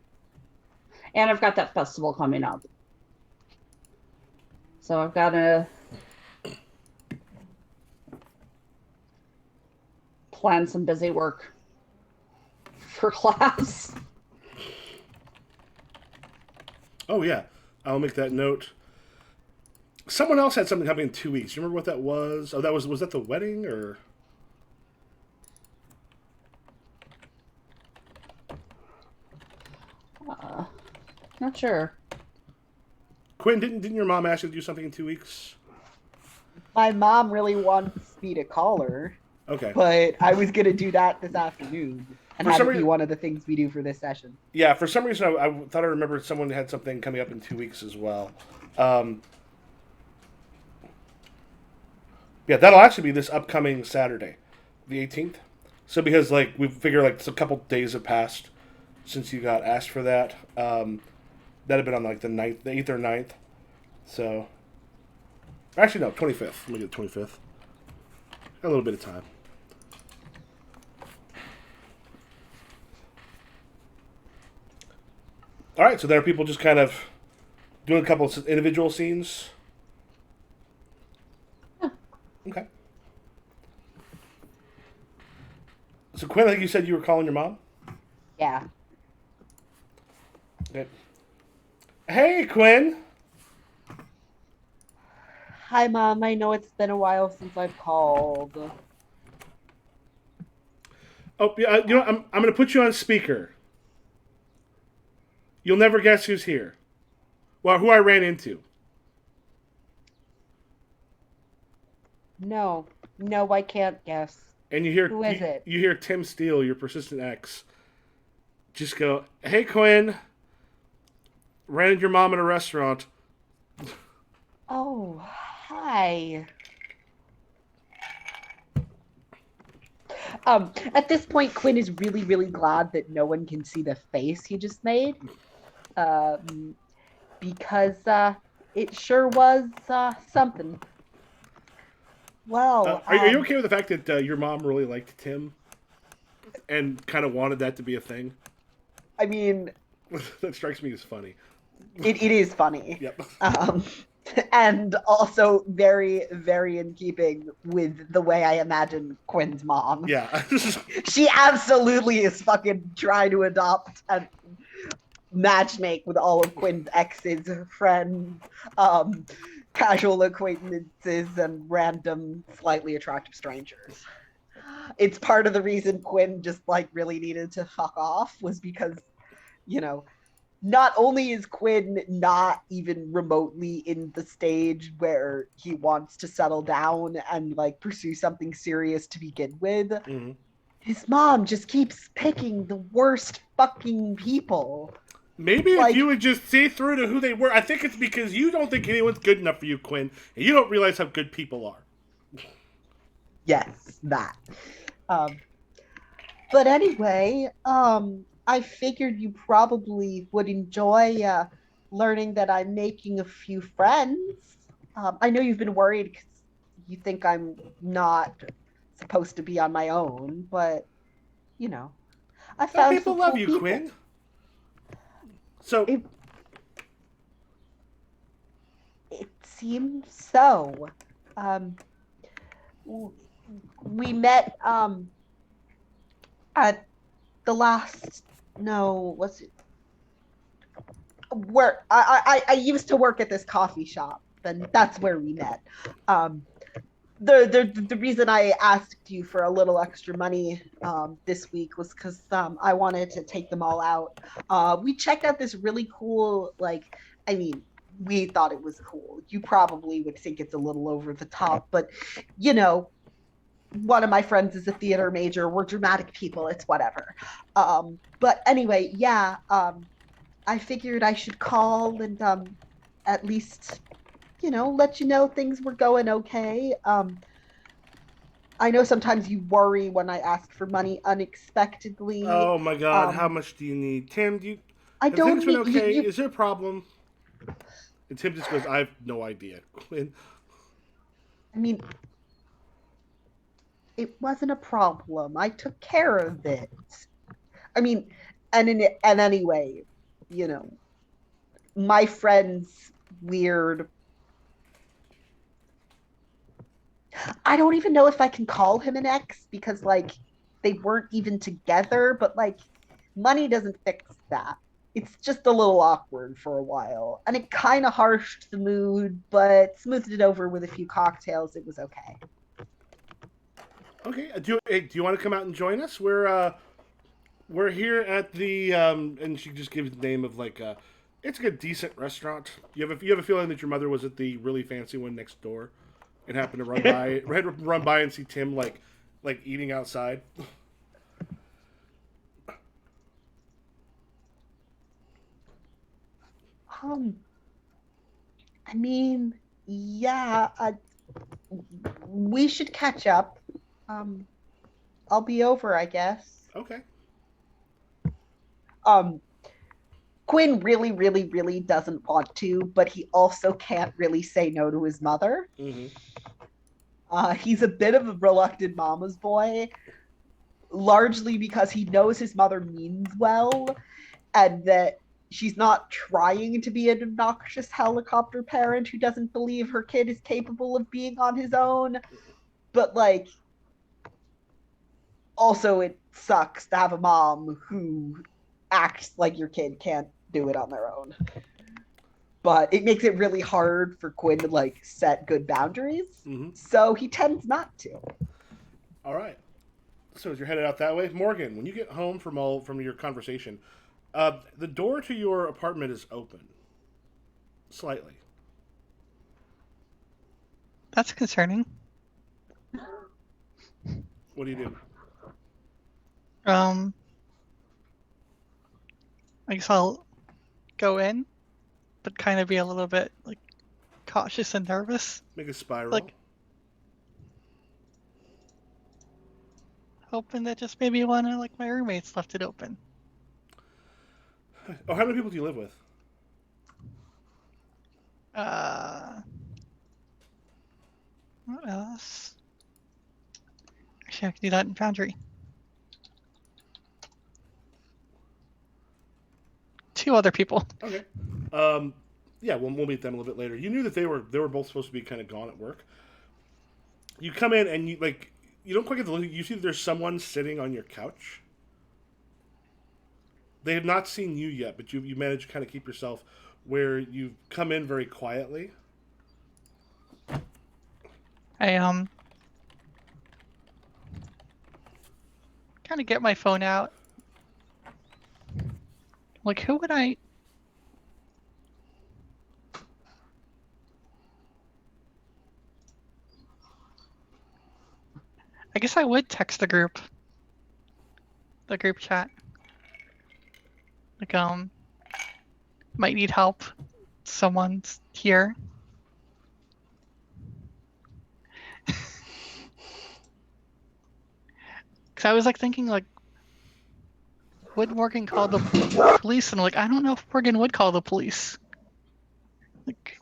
and I've got that festival coming up. So I've got to plan some busy work for class. Oh yeah, I'll make that note. Someone else had something coming in 2 weeks. You remember what that was? Oh, was that the wedding or? Not sure. Quinn, didn't your mom ask you to do something in 2 weeks? My mom really wants me to call her, Okay. but I was gonna do that this afternoon and For have some it be reason- one of the things we do for this session. Yeah, for some reason I thought I remembered someone had something coming up in 2 weeks as well. Yeah, that'll actually be this upcoming Saturday, the 18th. So because like we figure like it's a couple days have passed since you got asked for that. That'd have been on like the 8th or 9th. So actually no, 25th. Let me get the 25th. Got a little bit of time. All right, so there are people just kind of doing a couple of individual scenes. Okay. So Quinn, I think you said you were calling your mom. Yeah. Okay. Hey, Quinn. Hi, Mom. I know it's been a while since I've called. Oh, yeah. You know, I'm going to put you on speaker. You'll never guess who's here. Well, who I ran into. No. No, I can't guess. And you hear Who is it? you hear Tim Steele, your persistent ex, just go, "Hey Quinn, ran into your mom in a restaurant." Oh, hi. At this point, Quinn is really, really glad that no one can see the face he just made. Um, because it sure was something. Well, Are you okay with the fact that your mom really liked Tim and kind of wanted that to be a thing? I mean, That strikes me as funny. it is funny. Yep. Um, and also very, very in keeping with the way I imagine Quinn's mom. Yeah. She absolutely is fucking trying to adopt and matchmake with all of Quinn's exes, friends, um, casual acquaintances, and random, slightly attractive strangers. It's part of the reason Quinn just like really needed to fuck off was because, you know, not only is Quinn not even remotely in the stage where he wants to settle down and like pursue something serious to begin with, Mm-hmm. his mom just keeps picking the worst fucking people. Maybe if Like, you would just see through to who they were. I think it's because you don't think anyone's good enough for you, Quinn, and you don't realize how good people are. yes, that. Um, but anyway, I figured you probably would enjoy learning that I'm making a few friends. I know you've been worried because you think I'm not supposed to be on my own, but you know, I Some found people some love cool you, people. Quinn. So, It, it seems so. Um, we met at the last. No, what's it? Where I used to work at this coffee shop, and that's where we met. Um, the reason I asked you for a little extra money this week was because I wanted to take them all out. We checked out this really cool, like, I mean, we thought it was cool. You probably would think it's a little over the top, but you know, one of my friends is a theater major. We're dramatic people. It's whatever. But anyway, yeah. I figured I should call and at least let you know things were going okay. I know sometimes you worry when I ask for money unexpectedly. oh my God, how Um, much do you need, Tim? I Have things don't been need you. okay? You Is there a problem? And Tim just goes, "I have no idea, Quinn." I mean, it wasn't a problem. I took care of it. I mean, and anyway, you know, my friend's weird. I don't even know if I can call him an ex because like they weren't even together, but like money doesn't fix that. It's just a little awkward for a while. And it kind of harshed the mood, but smoothed it over with a few cocktails. It was okay. Okay, do you want to come out and join us? We're here at the and she just gives the name of like it's like a decent restaurant. You have a feeling that your mother was at the really fancy one next door and happened to run by and see Tim like eating outside. Um, I mean, yeah, we should catch up. Um, I'll be over, I guess. Okay. Um, Quinn really, really, really doesn't want to, but he also can't really say no to his mother. Mm-hmm. He's a bit of a reluctant mama's boy, largely because he knows his mother means well and that she's not trying to be an obnoxious helicopter parent who doesn't believe her kid is capable of being on his own. But like, also, it sucks to have a mom who acts like your kid can't do it on their own. But it makes it really hard for Quinn to like set good boundaries. Mm-hmm. So he tends not to. All right. So as you're headed out that way, Morgan, when you get home from your conversation, the door to your apartment is open, slightly. That's concerning. What do you do? I guess I'll go in, but kind of be a little bit like cautious and nervous, Make a spy roll. like hoping that just maybe one of like my roommates left it open. Oh, how many people do you live with? What else? Actually, I can do that in Foundry. 2 other people. Okay. Yeah, we'll meet them a little bit later. You knew that they were both supposed to be kind of gone at work. You come in and you don't quite get the look. You see that there's someone sitting on your couch. They have not seen you yet, but you managed to kind of keep yourself where you've come in very quietly. I kind of get my phone out. Like, who would I? I guess I would text the group chat. Like, might need help. Someone's here. Because I was like thinking, like, would Morgan call the police? And I'm like, I don't know if Morgan would call the police. Like,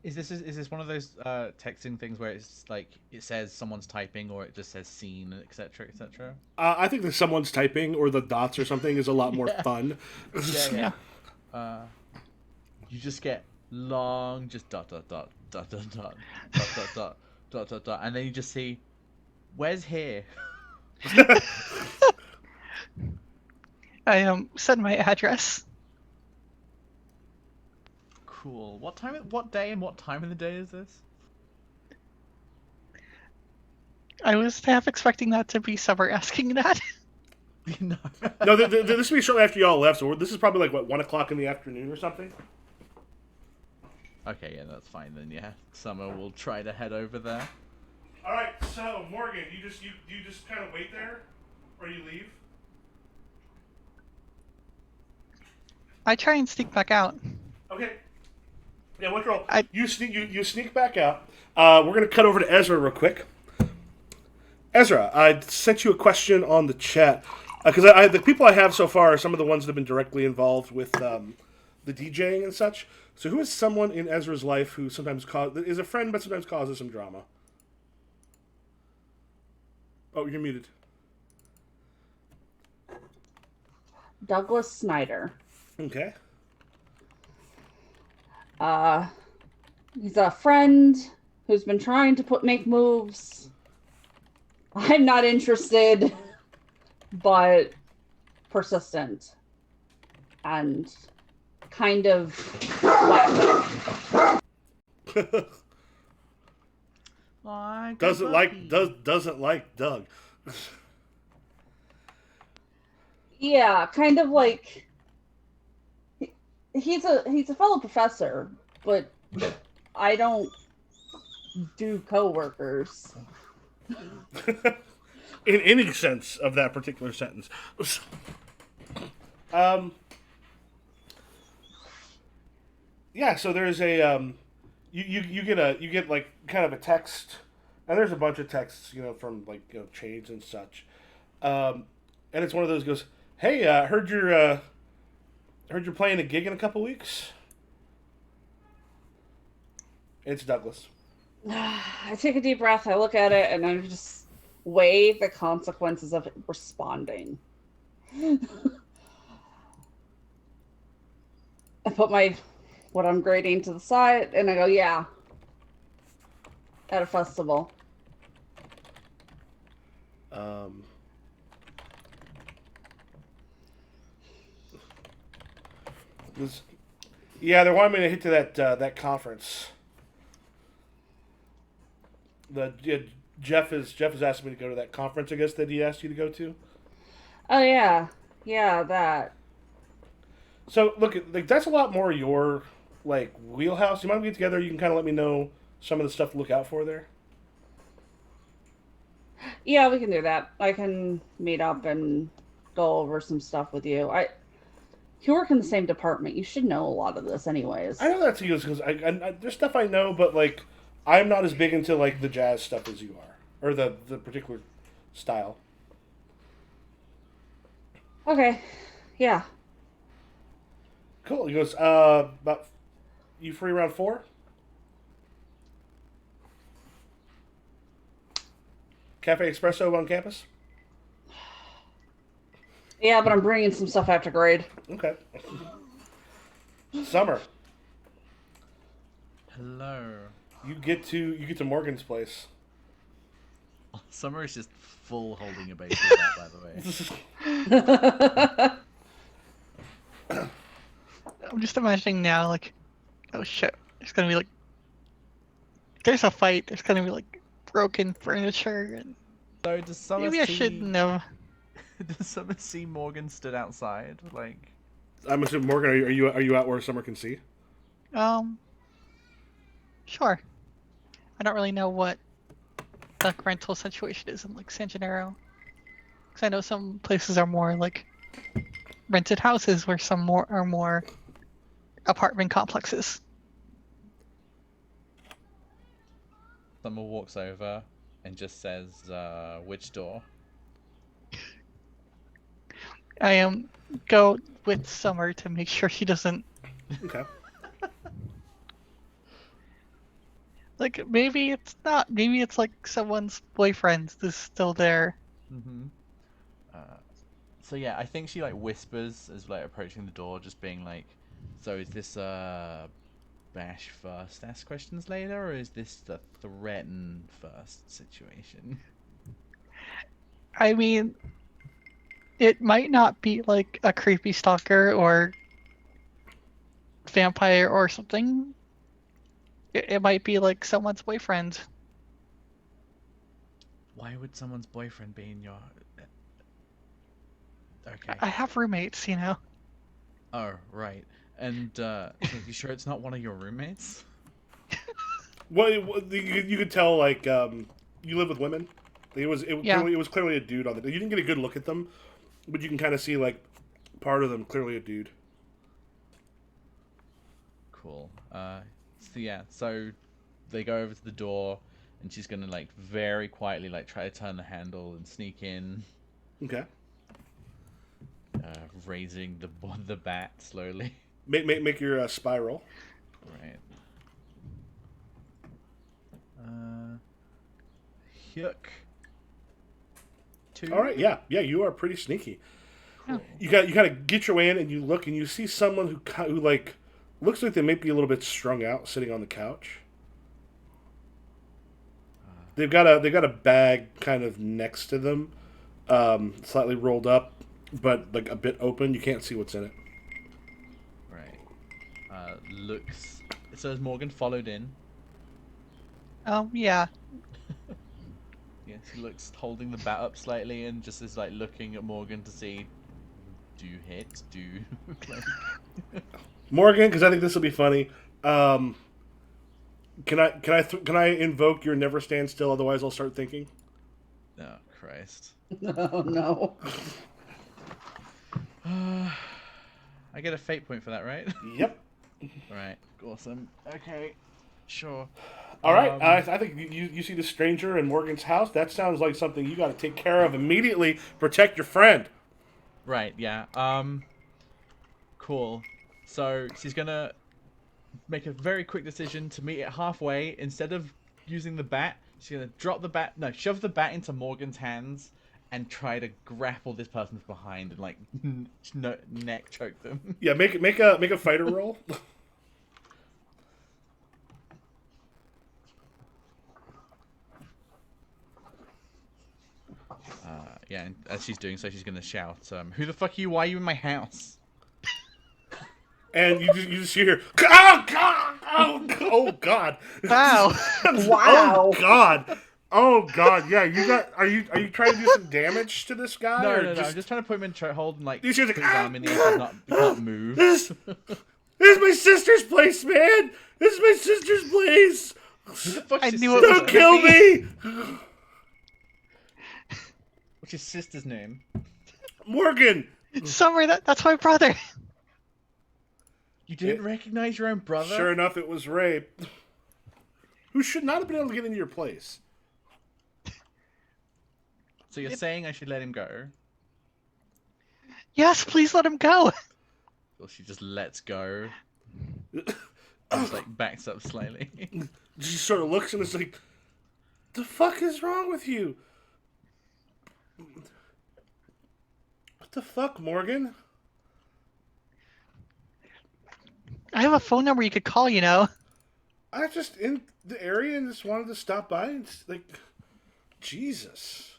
Is this one of those texting things where it's like it says someone's typing or it just says seen, etc., etc.? I think that someone's typing or the dots or something is a lot more fun. Yeah. You just get long, just dot dot dot dot dot dot dot dot dot dot dot dot, and then you just see, where's here? I said my address. Cool. What day and what time of the day is this? I was half expecting that to be Summer asking that. No. No, this will be shortly after y'all left, so this is probably like, what, 1 o'clock in the afternoon or something? Okay, yeah, that's fine then. Yeah, Summer will try to head over there. All right, so Morgan, you just kind of wait there, or you leave. I try and sneak back out. Okay. Yeah, let's roll. I- You sneak back out. We're gonna cut over to Ezra real quick. Ezra, I sent you a question on the chat because the people I have so far are some of the ones that have been directly involved with the DJing and such. So, who is someone in Ezra's life who sometimes is a friend but sometimes causes some drama? Oh, you're muted. Douglas Snyder. Okay. He's a friend who's been trying to make moves. I'm not interested, but persistent and kind of wacky. Doesn't like Doug. Yeah, kind of like he's a fellow professor, but I don't do coworkers. In any sense of that particular sentence. Yeah, so there's a you get like kind of a text, and there's a bunch of texts, from like chains and such, and it's one of those goes, hey, heard you're playing a gig in a couple weeks. It's Douglas. I take a deep breath, I look at it, and I just weigh the consequences of responding. I put what I'm grading to the side, and I go, yeah, at a festival. Yeah, they're wanting me to hit to that conference. Jeff has asked me to go to that conference, I guess, that he asked you to go to. Oh yeah, that. So look, like that's a lot more your wheelhouse. You mind we get together? You can kind of let me know some of the stuff to look out for there. Yeah, we can do that. I can meet up and go over some stuff with you. You work in the same department. You should know a lot of this, anyways. I know that's because there's stuff I know, but like I'm not as big into like the jazz stuff as you are, or the particular style. Okay. Yeah. Cool. He goes, about you free around 4? Cafe Espresso on campus. Yeah, but I'm bringing some stuff after grade. Okay. Summer, Hello. you get to Morgan's place. Summer is just full holding a base with that, by the way. I'm just imagining now, like, oh shit, there's gonna be like, there's a fight. There's gonna be like broken furniture, and So does Summer maybe I see? shouldn't have. Does Summer see Morgan stood outside? Like, I'm assuming Morgan, are you out where Summer can see? Sure. I don't really know what the rental situation is in like San Gennaro, because I know some places are more like rented houses, where some more are more apartment complexes. Summer walks over and just says, "Which door?" I go with Summer to make sure she doesn't, Okay. like, maybe it's not. Maybe it's like someone's boyfriend is still there. Mm-hmm. So yeah, I think she like whispers as like approaching the door, just being like, "So is this bash first, ask questions later, or is this the threaten first situation?" I mean, it might not be like a creepy stalker or vampire or something. It might be like someone's boyfriend. Why would someone's boyfriend be in your? Okay. I have roommates, you know. Oh right. And you sure it's not one of your roommates? Well, you could tell like you live with women. Yeah. It was clearly a dude on the. You didn't get a good look at them, but you can kind of see like part of them clearly a dude. Cool. So yeah, so they go over to the door, and she's gonna like very quietly like try to turn the handle and sneak in, Okay. raising the bat slowly. Make your spy roll. Right. Yuck. 2. All right. Yeah. You are pretty sneaky. Cool. You kind of get your way in and you look and you see someone who like looks like they might be a little bit strung out sitting on the couch. They've got a bag kind of next to them, slightly rolled up, but like a bit open. You can't see what's in it. Right. Looks. So has Morgan followed in? Yeah. Yes, he looks holding the bat up slightly and just is like looking at Morgan to see, do you hit? Do you like... Morgan, because I think this will be funny. Can I invoke your never stand still? Otherwise, I'll start thinking. Oh Christ! Oh no. I get a fate point for that, right? Yep. Right. Awesome. Okay. Sure. All right. I think you see the stranger in Morgan's house. That sounds like something you got to take care of immediately. Protect your friend. Right. Yeah. Cool. So she's gonna make a very quick decision to meet it halfway. Instead of using the bat, she's gonna shove the bat into Morgan's hands and try to grapple this person from behind and like neck choke them. Yeah. Make a fighter roll. Yeah, and as she's doing so, she's gonna shout, "Who the fuck are you? Why are you in my house?" And you just hear, oh god, oh god, Wow. Wow. oh god, yeah. Are you trying to do some damage to this guy? No, or no. I'm just trying to put him in chokehold and like You put should his like, arm in the air. He can't move. This is my sister's place, man. This is my sister's place. Who the fuck's I your knew it sister? was Don't kill me. What's your sister's name? Morgan! Summer, that's my brother. You didn't recognize your own brother? Sure enough, it was Ray. Who should not have been able to get into your place. So you're saying I should let him go? Yes, please let him go. Or she just lets go? Just like backs up slightly. She sort of looks and is like, the fuck is wrong with you? What the fuck, Morgan? I have a phone number you could call, you know. I was just in the area and just wanted to stop by and like, Jesus.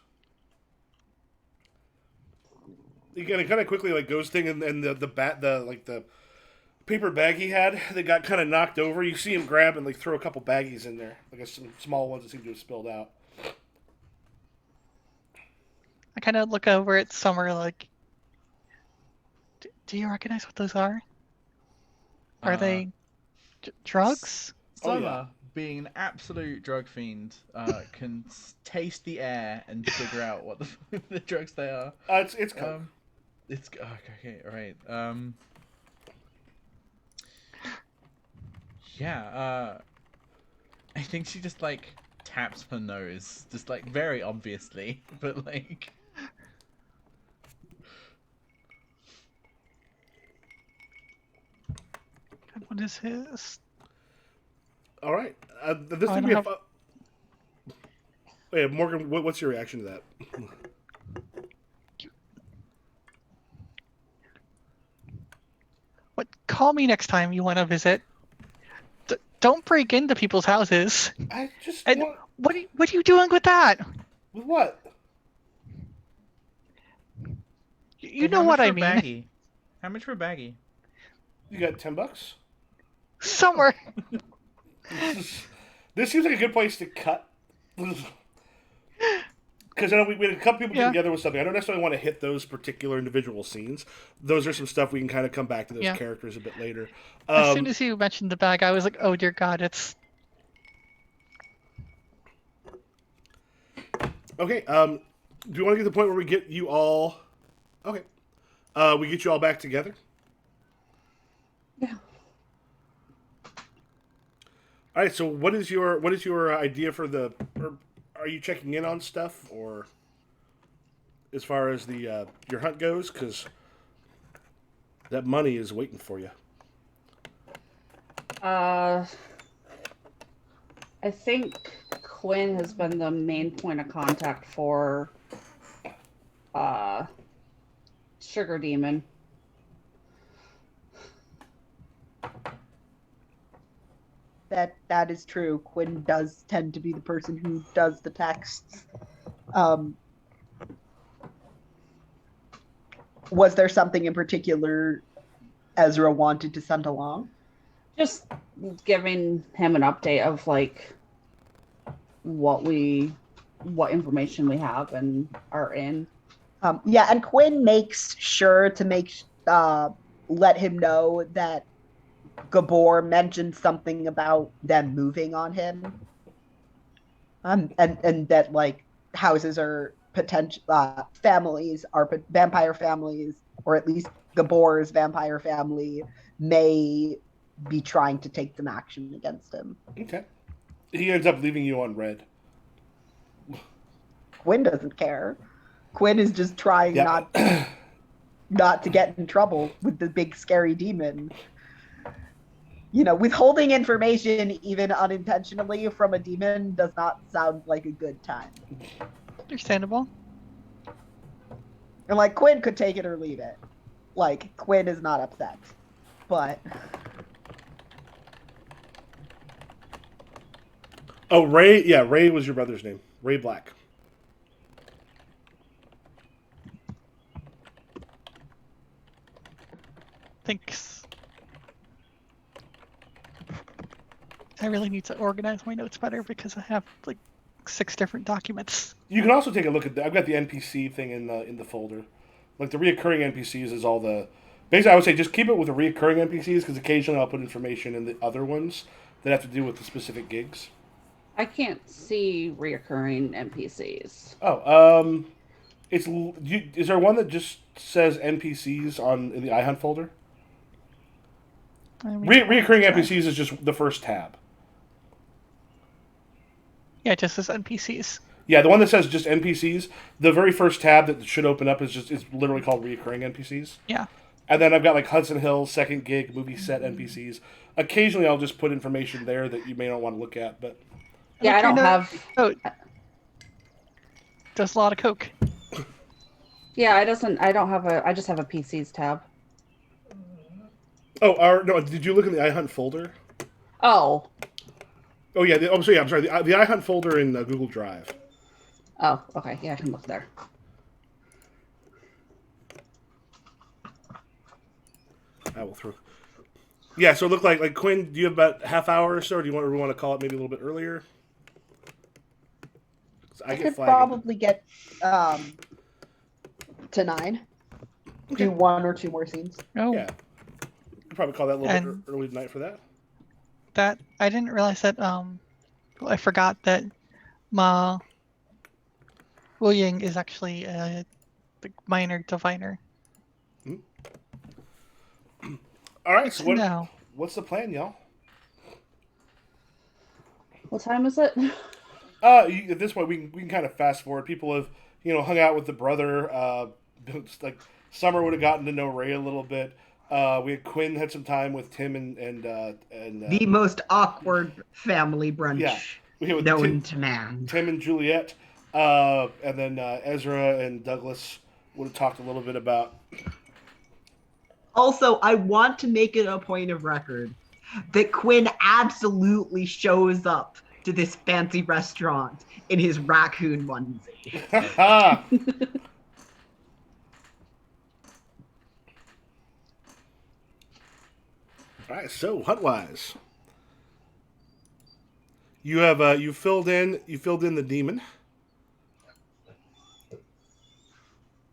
Again, it kind of quickly like goes thing and the paper bag he had that got kind of knocked over. You see him grab and like throw a couple baggies in there, like some small ones that seem to have spilled out. I kind of look over at Summer like, do you recognize what those are? Are they drugs? Summer, Oh, yeah. being an absolute drug fiend, can taste the air and figure out what the drugs they are. It's coke. It's okay, all right. Yeah. I think she just like taps her nose, just like very obviously, but like. What is his? All right. This I would don't be have- Wait, Morgan, what's your reaction to that? What? Call me next time you want to visit. Don't break into people's houses. I just And want... what are you doing with that? With what? You Hey, know how what much I for a mean. baggie? How much for a baggie? You got $10? Summer. This seems like a good place to cut. Because I know we had a couple people get together with something. I don't necessarily want to hit those particular individual scenes. Those are some stuff we can kind of come back to those characters a bit later. As soon as you mentioned the bag, I was like, oh dear God, it's... Okay, do you want to get to the point where we get you all... Okay. We get you all back together? Yeah. All right, so what is your idea for the... Or are you checking in on stuff, or as far as the your hunt goes? Because that money is waiting for you. I think Quinn has been the main point of contact for Sugar Demon. That is true. Quinn does tend to be the person who does the texts. Was there something in particular Ezra wanted to send along? Just giving him an update of like what information we have and are in. Yeah, and Quinn makes sure to let him know that Gabor mentioned something about them moving on him, and that like houses are potential families are vampire families, or at least Gabor's vampire family may be trying to take some action against him. Okay. He ends up leaving you on red. Quinn doesn't care. Quinn is just trying not to get in trouble with the big scary demon. You know, withholding information, even unintentionally, from a demon does not sound like a good time. Understandable. And, like, Quinn could take it or leave it. Like, Quinn is not upset. But... Oh, Ray? Yeah, Ray was your brother's name. Ray Black. Thanks. I really need to organize my notes better because I have like 6 different documents. You can also take a look at I've got the NPC thing in the folder. Like the reoccurring NPCs is all the... Basically, I would say just keep it with the reoccurring NPCs because occasionally I'll put information in the other ones that have to do with the specific gigs. I can't see reoccurring NPCs. Oh, Is there one that just says NPCs in the iHunt folder? Reoccurring NPCs is just the first tab. Yeah, it just says NPCs. Yeah, the one that says just NPCs, the very first tab that should open up is literally called reoccurring NPCs. Yeah. And then I've got like Hudson Hill, Second Gig, Movie Set NPCs. Occasionally I'll just put information there that you may not want to look at, but Yeah, I don't have. Oh, does a lot of coke. Yeah, I don't have a. I just have a PCs tab. oh, no, did you look in the iHunt folder? Oh. Oh yeah, I'm sorry. The iHunt folder in Google Drive. Oh, okay. Yeah, I can look there. I will throw. Yeah, so it looked like Quinn. Do you have about half hour or so? Or do you want to call it maybe a little bit earlier? I could probably get to 9. Okay. Do 1 or 2 more scenes. Oh. Yeah. Could probably call that a little bit early tonight for that. That I didn't realize that. I forgot that Ma Williang is actually the minor diviner. All right. So what's the plan, y'all? What time is it? At this point, we can kind of fast forward. People have hung out with the brother. Like Summer would have gotten to know Ray a little bit. We had Quinn had some time with Tim and the most awkward family brunch known to man. Tim and Juliet, and then Ezra and Douglas would have talked a little bit about. Also, I want to make it a point of record that Quinn absolutely shows up to this fancy restaurant in his raccoon onesie. All right, so Huntwise, you have you filled in the demon.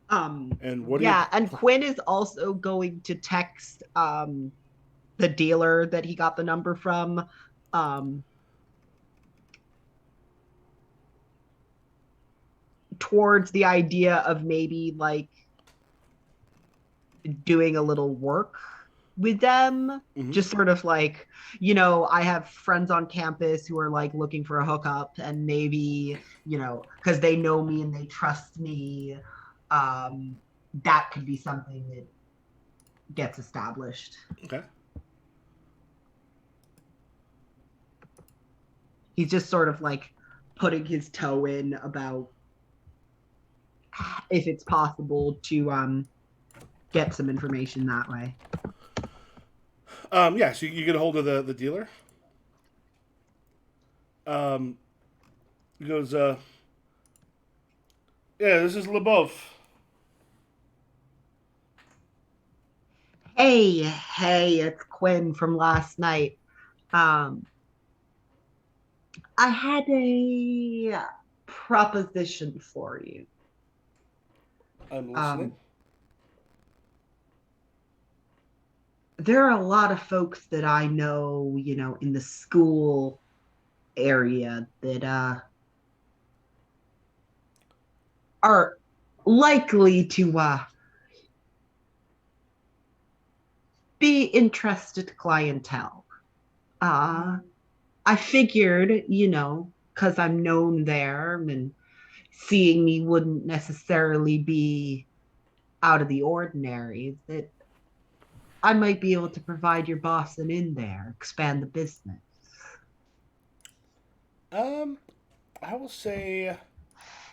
And what? And Quinn is also going to text the dealer that he got the number from. Towards the idea of maybe like doing a little work with them. Mm-hmm. Just sort of like, I have friends on campus who are like looking for a hookup, and maybe, because they know me and they trust me, that could be something that gets established. Okay. He's just sort of like putting his toe in about if it's possible to get some information that way. Yeah, so you get a hold of the dealer. He goes, yeah, this is LeBeouf. Hey, it's Quinn from last night. I had a proposition for you. I'm listening. There are a lot of folks that I know, in the school area that are likely to be interested clientele. I figured, because I'm known there and seeing me wouldn't necessarily be out of the ordinary, that I might be able to provide your boss an in there, expand the business. I will say,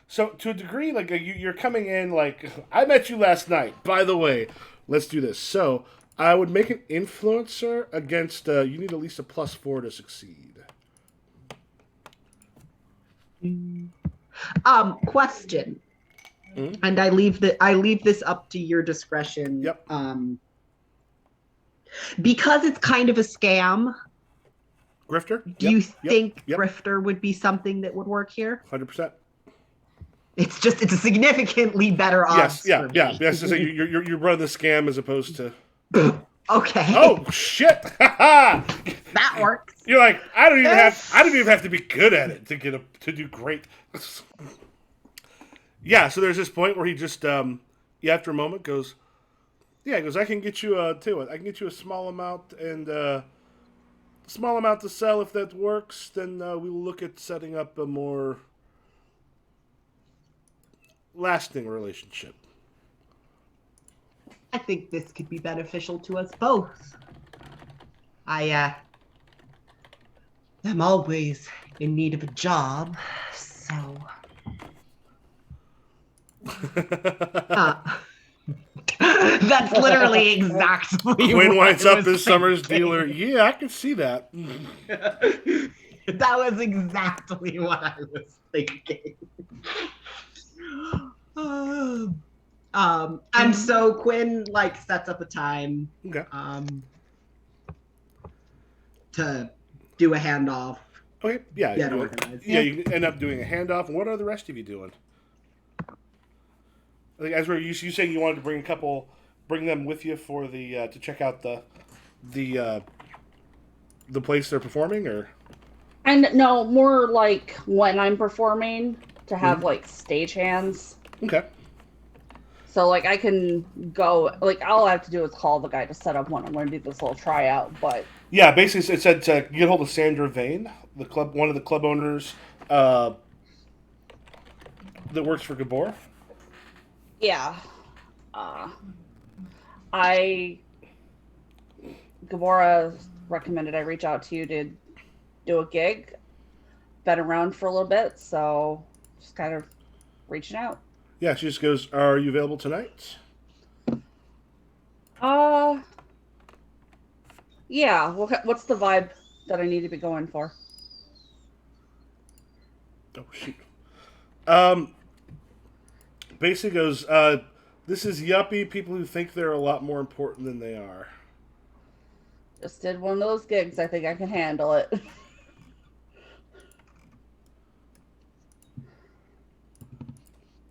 so to a degree, like you're coming in like, I met you last night. By the way, let's do this. So I would make an influencer against. You need at least a +4 to succeed. Question. Mm-hmm. And I leave this up to your discretion. Yep. Because it's kind of a scam. Grifter? Do you think grifter would be something that would work here? 100%. It's a significantly better odds. Yes. So you're running the scam as opposed to. Okay. Oh shit! That works. You're like, I don't even have to be good at it to do great. Yeah, so there's this point where he just, yeah, after a moment goes, yeah, he goes, I can get you I can get you a small amount and small amount to sell. If that works, then we will look at setting up a more lasting relationship. I think this could be beneficial to us both. I am always in need of a job, so uh, that's literally exactly Quinn what winds I up was as Summer's thinking. dealer. Yeah, I can see that. That was exactly what I was thinking. And so Quinn like sets up a time Okay. to do a handoff, Okay. Yeah. get organized. Yeah. You end up doing a handoff. And what are the rest of you doing? I think Ezra, you saying you wanted to bring them with you for the to check out the the place they're performing, or And no, more like when I'm performing to have Mhm. like stagehands. Okay. So like I can go, like all I have to do is call the guy to set up when I'm going to do this little tryout. But Yeah, basically it said to get hold of Sandra Vane, one of the club owners uh, that works for Gabor. yeah, uh, I Gabora recommended I reach out to you to do a gig. Been around for a little bit, so just kind of reaching out. Yeah, she just goes, "Are you available tonight?" Uh, yeah. What's the vibe that I need to be going for? Oh shoot. Um, basically goes, "This is yuppie people who think they're a lot more important than they are." Just did one of those gigs. I think I can handle it.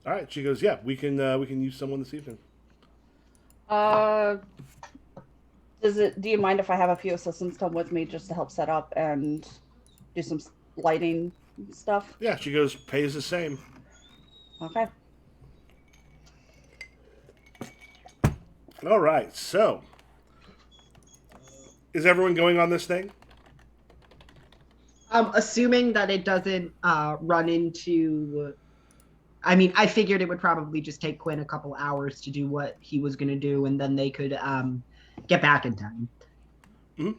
All right, she goes, "Yeah, we can use someone this evening." Uh, do you mind if I have a few assistants come with me just to help set up and do some lighting stuff? Yeah, she goes, "Pays the same." Okay. All right, so is everyone going on this thing? Assuming that it doesn't run into. I mean, I figured it would probably just take Quinn a couple hours to do what he was going to do, and then they could get back in time. Mm-hmm.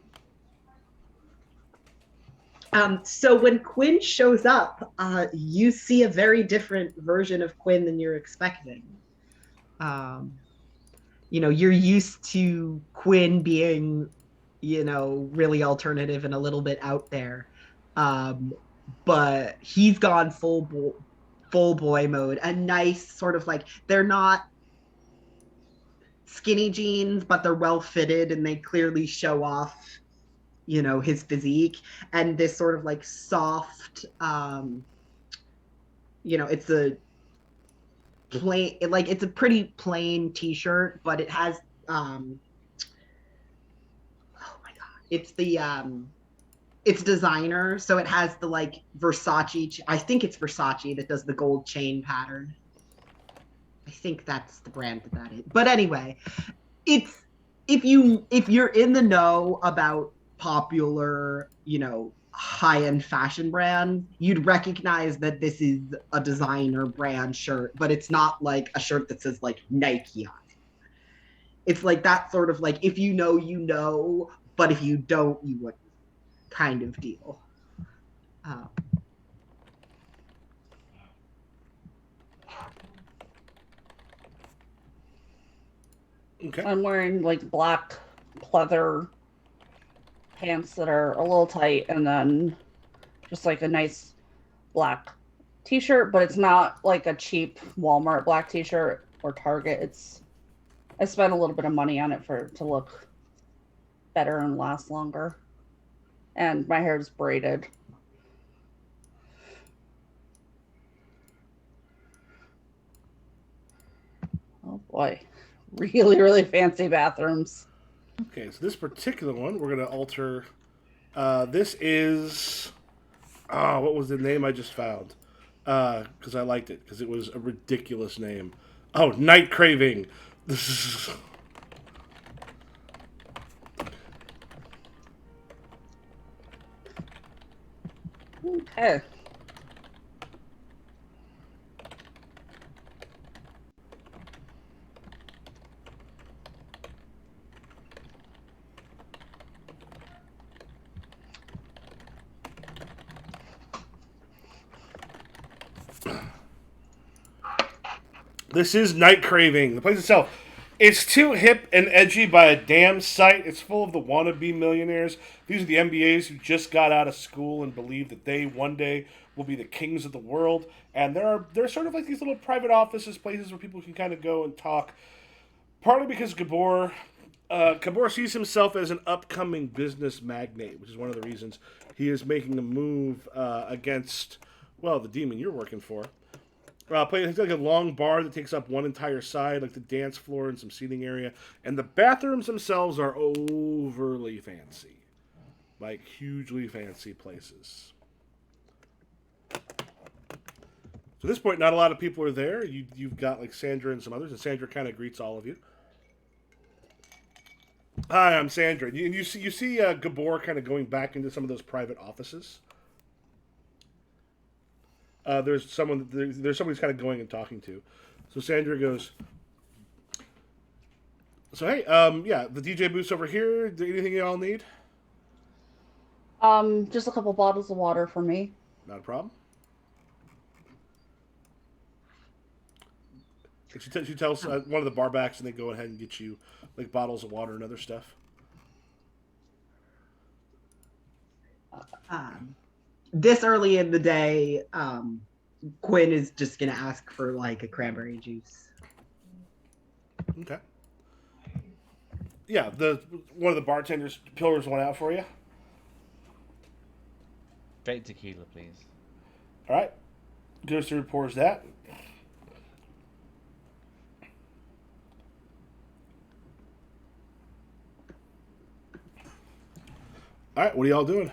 So when Quinn shows up, you see a very different version of Quinn than you're expecting. You're used to Quinn being, really alternative and a little bit out there. But he's gone full boy mode. A nice sort of like, they're not skinny jeans, but they're well fitted and they clearly show off, his physique, and this sort of like soft, it's a plain, like it's a pretty plain t-shirt, but it has, oh my God, it's designer, so it has the like Versace. I think it's Versace that does the gold chain pattern. I think that's the brand that is. But anyway, it's if you're in the know about popular, high-end fashion brands, you'd recognize that this is a designer brand shirt, but it's not like a shirt that says like Nike on it. It's like that sort of like, if you know, but if you don't, you wouldn't kind of deal. Okay. I'm wearing like black pleather pants that are a little tight, and then just like a nice black t-shirt, but it's not like a cheap Walmart black t-shirt or Target. I spent a little bit of money on it to look better and last longer. And my hair is braided. Oh boy. Really, really fancy bathrooms. Okay, so this particular one, we're going to alter. This is. Oh, what was the name I just found? because I liked it because it was a ridiculous name. Oh, Night Craving. Okay. This is Night Craving. The place itself, it's too hip and edgy by a damn sight. It's full of the wannabe millionaires. These are the MBAs who just got out of school and believe that they one day will be the kings of the world. And they're sort of like these little private offices, places where people can kind of go and talk. Partly because Gabor sees himself as an upcoming business magnate, which is one of the reasons he is making a move against, well, the demon you're working for. It's like a long bar that takes up one entire side, like the dance floor and some seating area. And the bathrooms themselves are overly fancy. Like, hugely fancy places. So at this point, not a lot of people are there. You've got, like, Sandra and some others, and Sandra kind of greets all of you. Hi, I'm Sandra. And you see Gabor kind of going back into some of those private offices. There's somebody who's kind of going and talking to. So Sandra goes, so hey, yeah, the DJ booth's over here. Anything you all need? Just a couple bottles of water for me. Not a problem. She tells one of the barbacks, and they go ahead and get you like bottles of water and other stuff. This early in the day, Quinn is just gonna ask for like a cranberry juice. Okay. Yeah, one of the bartenders pillars one out for you. Straight tequila, please. All right. Goes through, pours that. All right, what are y'all doing?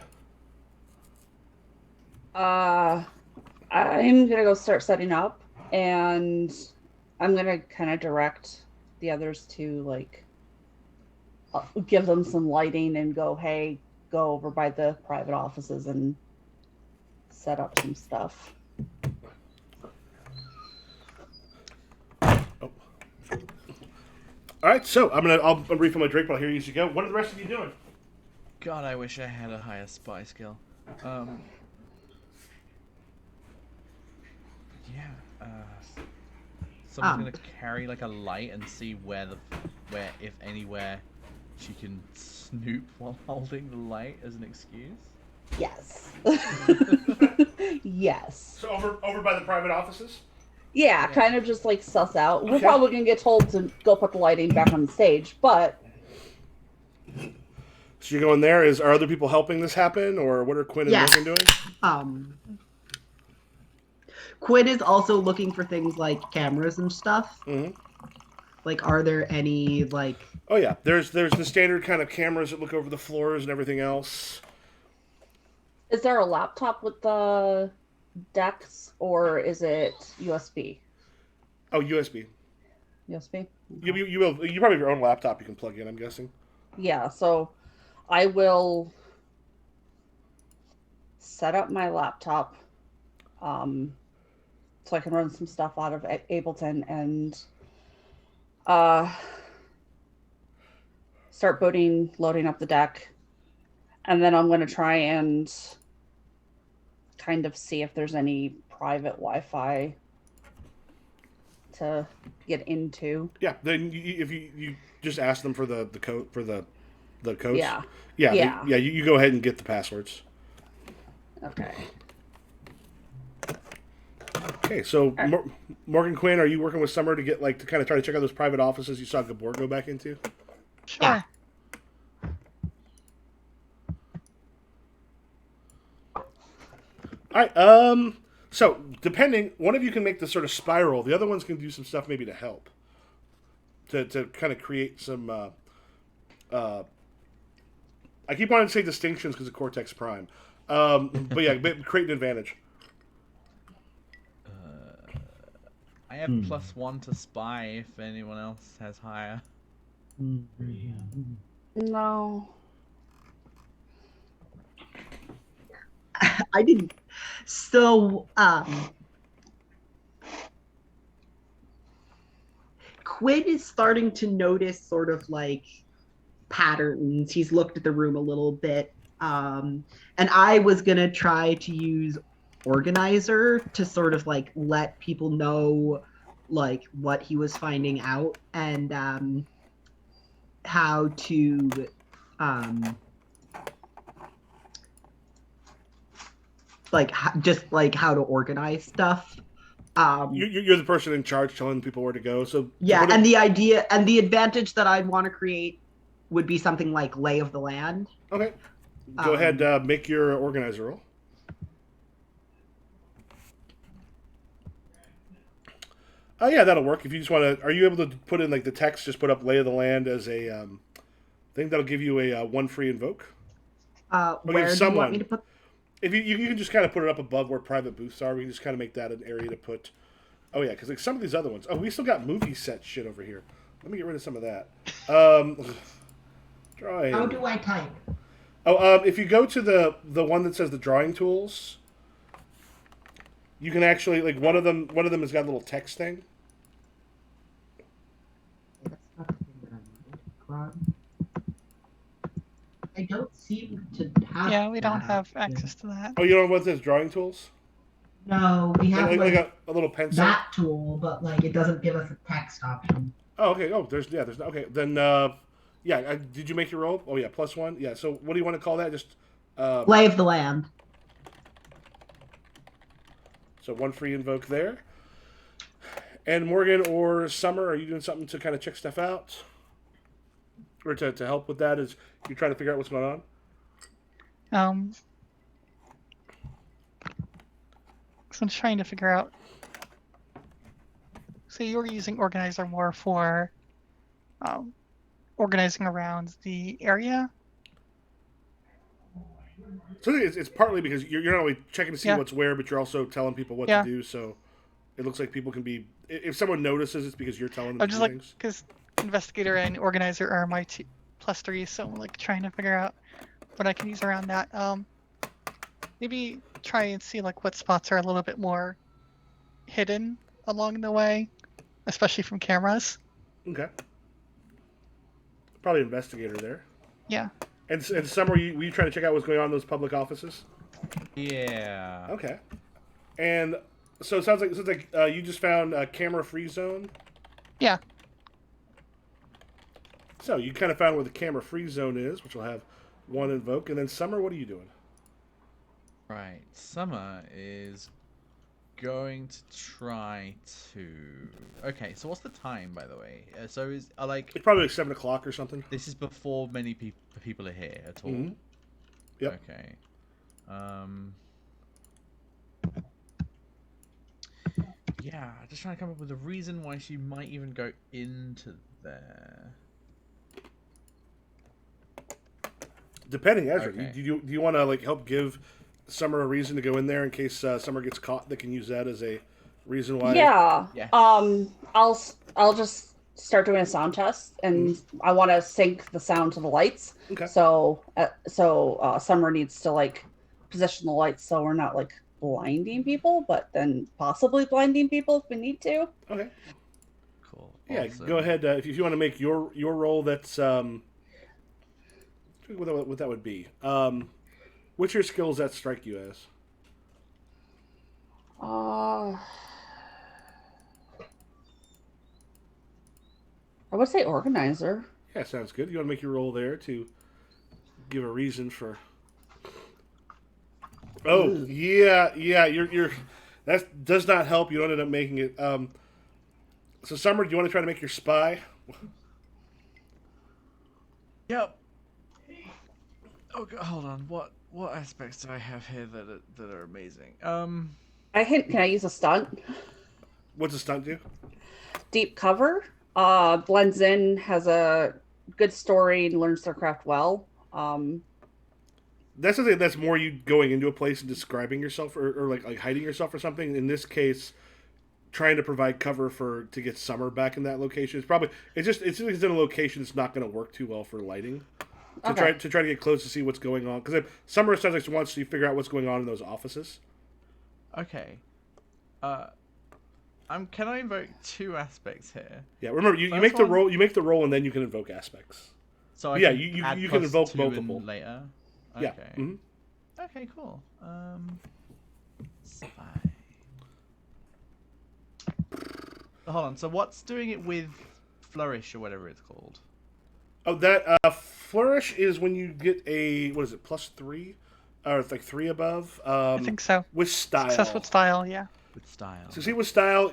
I'm gonna go start setting up, and I'm gonna kind of direct the others to like give them some lighting and go, hey, go over by the private offices and set up some stuff. Oh. All right, so I'll refill my drink, but I'll hear you as you go. What are the rest of you doing? God, I wish I had a higher spy skill. Yeah. Someone's gonna carry like a light and see where if anywhere she can snoop while holding the light as an excuse. Yes. Yes. So over by the private offices? Yeah, kind of just like suss out. Okay. We're probably gonna get told to go put the lighting back on the stage, but So you're going there. Are other people helping this happen, or what are Quinn and Morgan doing? Quinn is also looking for things like cameras and stuff. Mm-hmm. Like, are there any like? Oh yeah, there's the standard kind of cameras that look over the floors and everything else. is there a laptop with the decks, or is it USB? Oh, USB. USB? You probably have your own laptop you can plug in, I'm guessing. Yeah, so I will set up my laptop so I can run some stuff out of Ableton and start loading up the deck. And then I'm going to try and kind of see if there's any private Wi-Fi to get into. Yeah, then if you just ask them for the code for the codes. Yeah. You go ahead and get the passwords. Okay. Okay, so Morgan Quinn, are you working with Summer to get to kind of try to check out those private offices you saw Gabor go back into? Sure. Yeah. All right. So depending, one of you can make the sort of spiral. The other ones can do some stuff maybe to help. To kind of create some. I keep wanting to say distinctions because of Cortex Prime, but yeah, create an advantage. have +1 to spy if anyone else has higher. No. I didn't. So, Quinn is starting to notice sort of like patterns. He's looked at the room a little bit. And I was going to try to use organizer to sort of like let people know like what he was finding out and how to just like how to organize stuff. You're the person in charge telling people where to go. So yeah, and the idea and the advantage that I'd want to create would be something like lay of the land. Okay. Go ahead, make your organizer roll. Oh yeah, that'll work. If you just want to, are you able to put in like the text? Just put up "lay of the land" as a thing that'll give you a one free invoke. Where do you want me to put? If you can just kind of put it up above where private booths are, we can just kind of make that an area to put. Oh yeah, because like some of these other ones. Oh, we still got movie set shit over here. Let me get rid of some of that. Drawing. How do I type? Oh, if you go to the one that says the drawing tools, you can actually like one of them has got a little text thing. I don't seem to have. Yeah, we don't have access to that. Oh, you don't know what says drawing tools? No, we have like a little pencil. that tool, but like it doesn't give us a text option. Oh, okay. Oh, there's okay. Then yeah. Did you make your roll? Oh yeah, +1. Yeah. So what do you want to call that? Just lay of the land. So one free invoke there. And Morgan or Summer, are you doing something to kind of check stuff out? Or to help with that as you're trying to figure out what's going on? So I'm trying to figure out. So you were using organizer more for organizing around the area? So it's partly because you're not only checking to see what's where, but you're also telling people what to do. So it looks like people can be. If someone notices, it's because you're telling them. I'm just like because investigator and organizer are my +3, so I'm like trying to figure out what I can use around that. Maybe try and see like what spots are a little bit more hidden along the way, especially from cameras. Okay. Probably investigator there. Yeah. And Summer, were you trying to check out what's going on in those public offices? Yeah. Okay. And so it sounds like you just found a camera-free zone? Yeah. So you kind of found where the camera-free zone is, which will have one invoke. And then Summer, what are you doing? Right. Summer is going to try to... Okay, so what's the time, by the way? So it's probably like 7 o'clock or something. This is before many people are here at all? Mm-hmm. Yep. Okay. Yeah, just trying to come up with a reason why she might even go into there. Depending, Ezra. Okay. Do you want to like help give Summer a reason to go in there in case Summer gets caught? They can use that as a reason why. Yeah. Yeah. I'll just start doing a sound test, and I want to sync the sound to the lights. Okay. So Summer needs to like position the lights so we're not like blinding people, but then possibly blinding people if we need to. Okay. Cool. Yeah. Awesome. Go ahead if you want to make your role. That's what that would be. What's your skills that strike you as? I would say organizer. Yeah, sounds good. You want to make your role there to give a reason for. Oh yeah. You're that does not help. You don't end up making it. So Summer, do you want to try to make your spy? Yep. Oh, God, hold on. What aspects do I have here that are amazing? Can I use a stunt? What's a stunt do? Deep cover. Blends in, has a good story, and learns their craft well. That's something that's more you going into a place and describing yourself or like hiding yourself or something. In this case, trying to provide cover to get Summer back in that location. It's in a location that's not going to work too well for lighting. Okay. To try to get close to see what's going on, because Summer sounds like she wants to figure out what's going on in those offices. Okay. Can I invoke 2 aspects here? Yeah, remember you First make the one- roll. You make the roll, and then you can invoke aspects. So I Yeah, can you add can plus invoke 2 in multiple. later. Yeah. Okay. Mhm. Okay, cool. Spy. Hold on. So what's doing it with flourish or whatever it's called? Oh, that flourish is when you get a what is it +3, or it's like 3 above. I think so. With style. Success with style, yeah. With style. Succeed with style.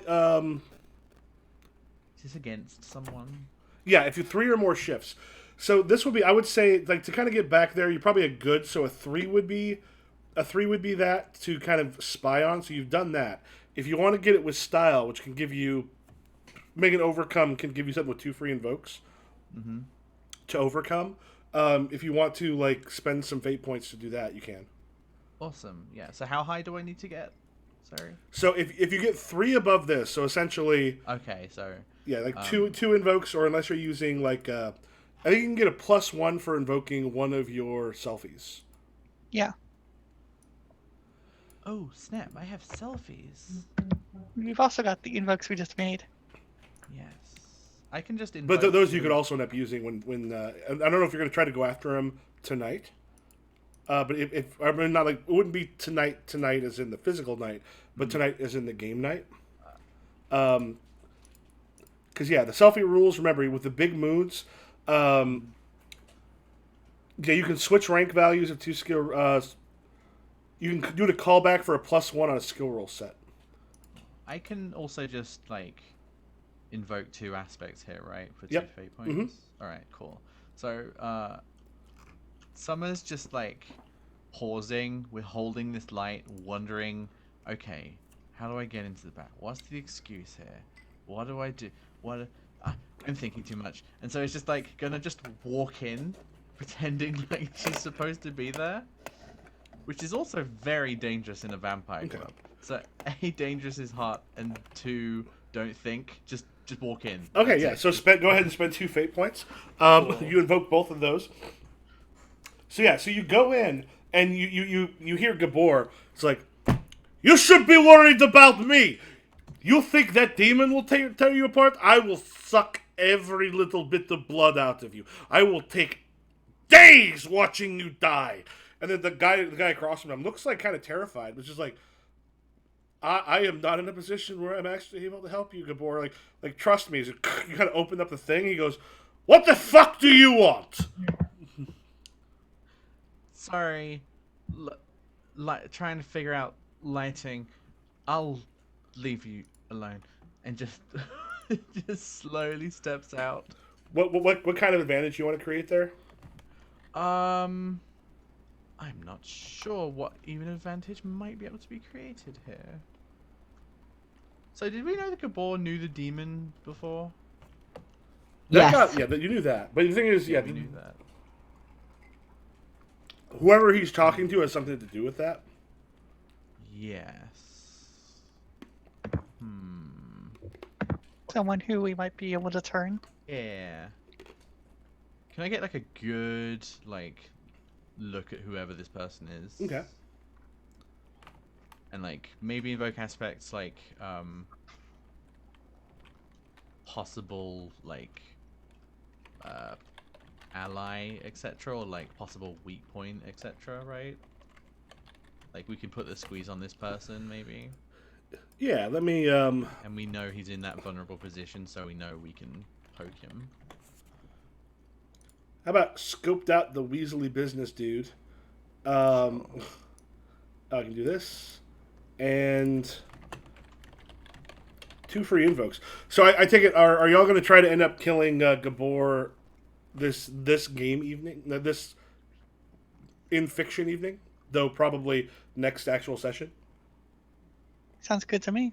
Is this against someone? Yeah, if you 3 or more shifts. So this would be, I would say, like to kind of get back there, you're probably a good. So a 3 would be that to kind of spy on. So you've done that. If you want to get it with style, which can give you, make an overcome, can give you something with 2 free invokes to overcome. If you want to like spend some fate points to do that, you can. Awesome. Yeah. So how high do I need to get? Sorry. So if you get 3 above this, so essentially, Okay. So. yeah, like two invokes, or unless you're using like, I think you can get a +1 for invoking one of your selfies. Yeah. Oh snap! I have selfies. We've also got the invokes we just made. Yes. I can just invoke. But those you could also end up using when I don't know if you're going to try to go after him tonight. But if I mean, not like it wouldn't be tonight as in the physical night, but tonight as in the game night. Because yeah, the selfie rules. Remember, with the big moods, yeah, you can switch rank values of 2 skill. You can do the callback for a +1 on a skill roll set. I can also just like invoke 2 aspects here, right? For 2 Yep. fate points. All right, cool. So Summer's just like pausing. We're holding this light, wondering, okay, how do I get into the back? What's the excuse here? What do I do? I'm thinking too much, and so it's just like gonna just walk in, pretending like she's supposed to be there, which is also very dangerous in a vampire club. So A, dangerous is hot, and 2, don't think, just walk in. Okay, That's yeah. it. So go ahead and spend 2 fate points. Cool. You invoke both of those. So yeah, so you go in and you hear Gabor. It's like, you should be worried about me. You think that demon will tear you apart? I will suck every little bit of blood out of you. I will take days watching you die. And then the guy across from him looks like kind of terrified, which is like, I am not in a position where I'm actually able to help you, Gabor. Like trust me. You kind of open up the thing. He goes, "What the fuck do you want?" Sorry, trying to figure out lighting. I'll leave you alone, and just just slowly steps out. What kind of advantage you want to create there? I'm not sure what even advantage might be able to be created here. So did we know that Gabor knew the demon before? Yes. You knew that. But the thing is, We knew that. whoever he's talking to has something to do with that. Yes. Someone who we might be able to turn. Yeah. Can I get like a good look at whoever this person is? Okay. And like maybe invoke aspects like possible ally, etc., or like possible weak point, etc., right? Like we can put the squeeze on this person maybe. Yeah, let me And we know he's in that vulnerable position, so we know we can poke him. how about scoped out the Weasley business dude? I can do this. And 2 free invokes. So I take it, are y'all going to try to end up killing Gabor this game evening? This in fiction evening? Though probably next actual session? Sounds good to me.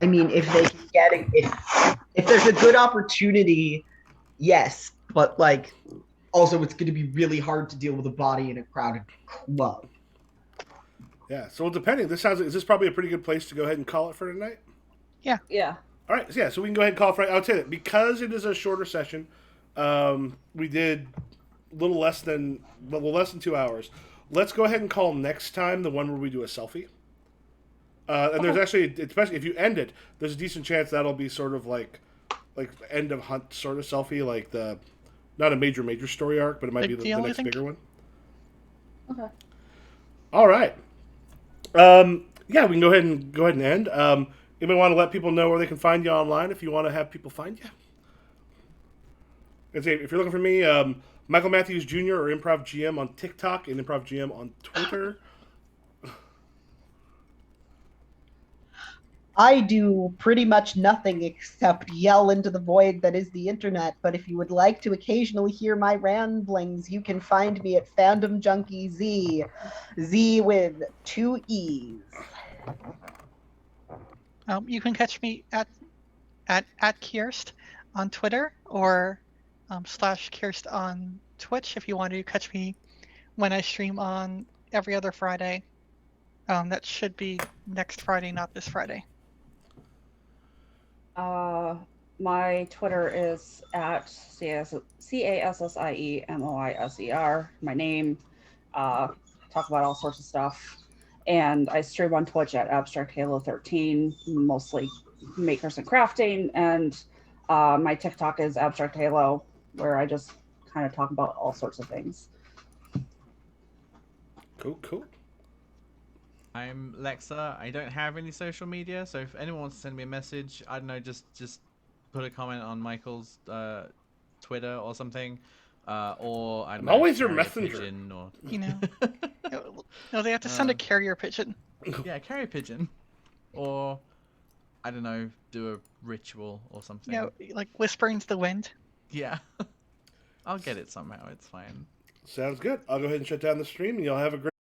I mean, if they can get it, if there's a good opportunity, yes. But like, also, it's going to be really hard to deal with a body in a crowded club. Yeah. So depending, is this probably a pretty good place to go ahead and call it for tonight? Yeah. All right. So yeah. So we can go ahead and call it for. I would say that because it is a shorter session, we did less than 2 hours. Let's go ahead and call next time the one where we do a selfie. And there's actually, especially if you end it, there's a decent chance that'll be sort of like end of hunt sort of selfie, like not a major story arc, but it might Big be deal, the I next think. bigger one. Okay. All right. Yeah, we can go ahead and end. Anybody want to let people know where they can find you online if you want to have people find you? And say, if you're looking for me, Michael Matthews Jr. or Improv GM on TikTok and Improv GM on Twitter. I do pretty much nothing except yell into the void that is the internet. But if you would like to occasionally hear my ramblings, you can find me at Fandom Junkie Z. Z with 2 E's. You can catch me at Kirst on Twitter or /Kirst on Twitch if you want to catch me when I stream on every other Friday. That should be next Friday, not this Friday. My Twitter is at CASSIEMOISER. My name. Talk about all sorts of stuff. And I stream on Twitch at Abstract Halo 13, mostly makers and crafting. And my TikTok is Abstract Halo, where I just kind of talk about all sorts of things. Cool. I'm Lexa. I don't have any social media, so if anyone wants to send me a message, I don't know, just put a comment on Michael's Twitter or something, or I don't know, always your carry a messenger. pigeon or No, they have to send a carrier pigeon. yeah, carry a pigeon, or I don't know, do a ritual or something. Like whisper into the wind. Yeah, I'll get it somehow. It's fine. Sounds good. I'll go ahead and shut down the stream, and y'all have a great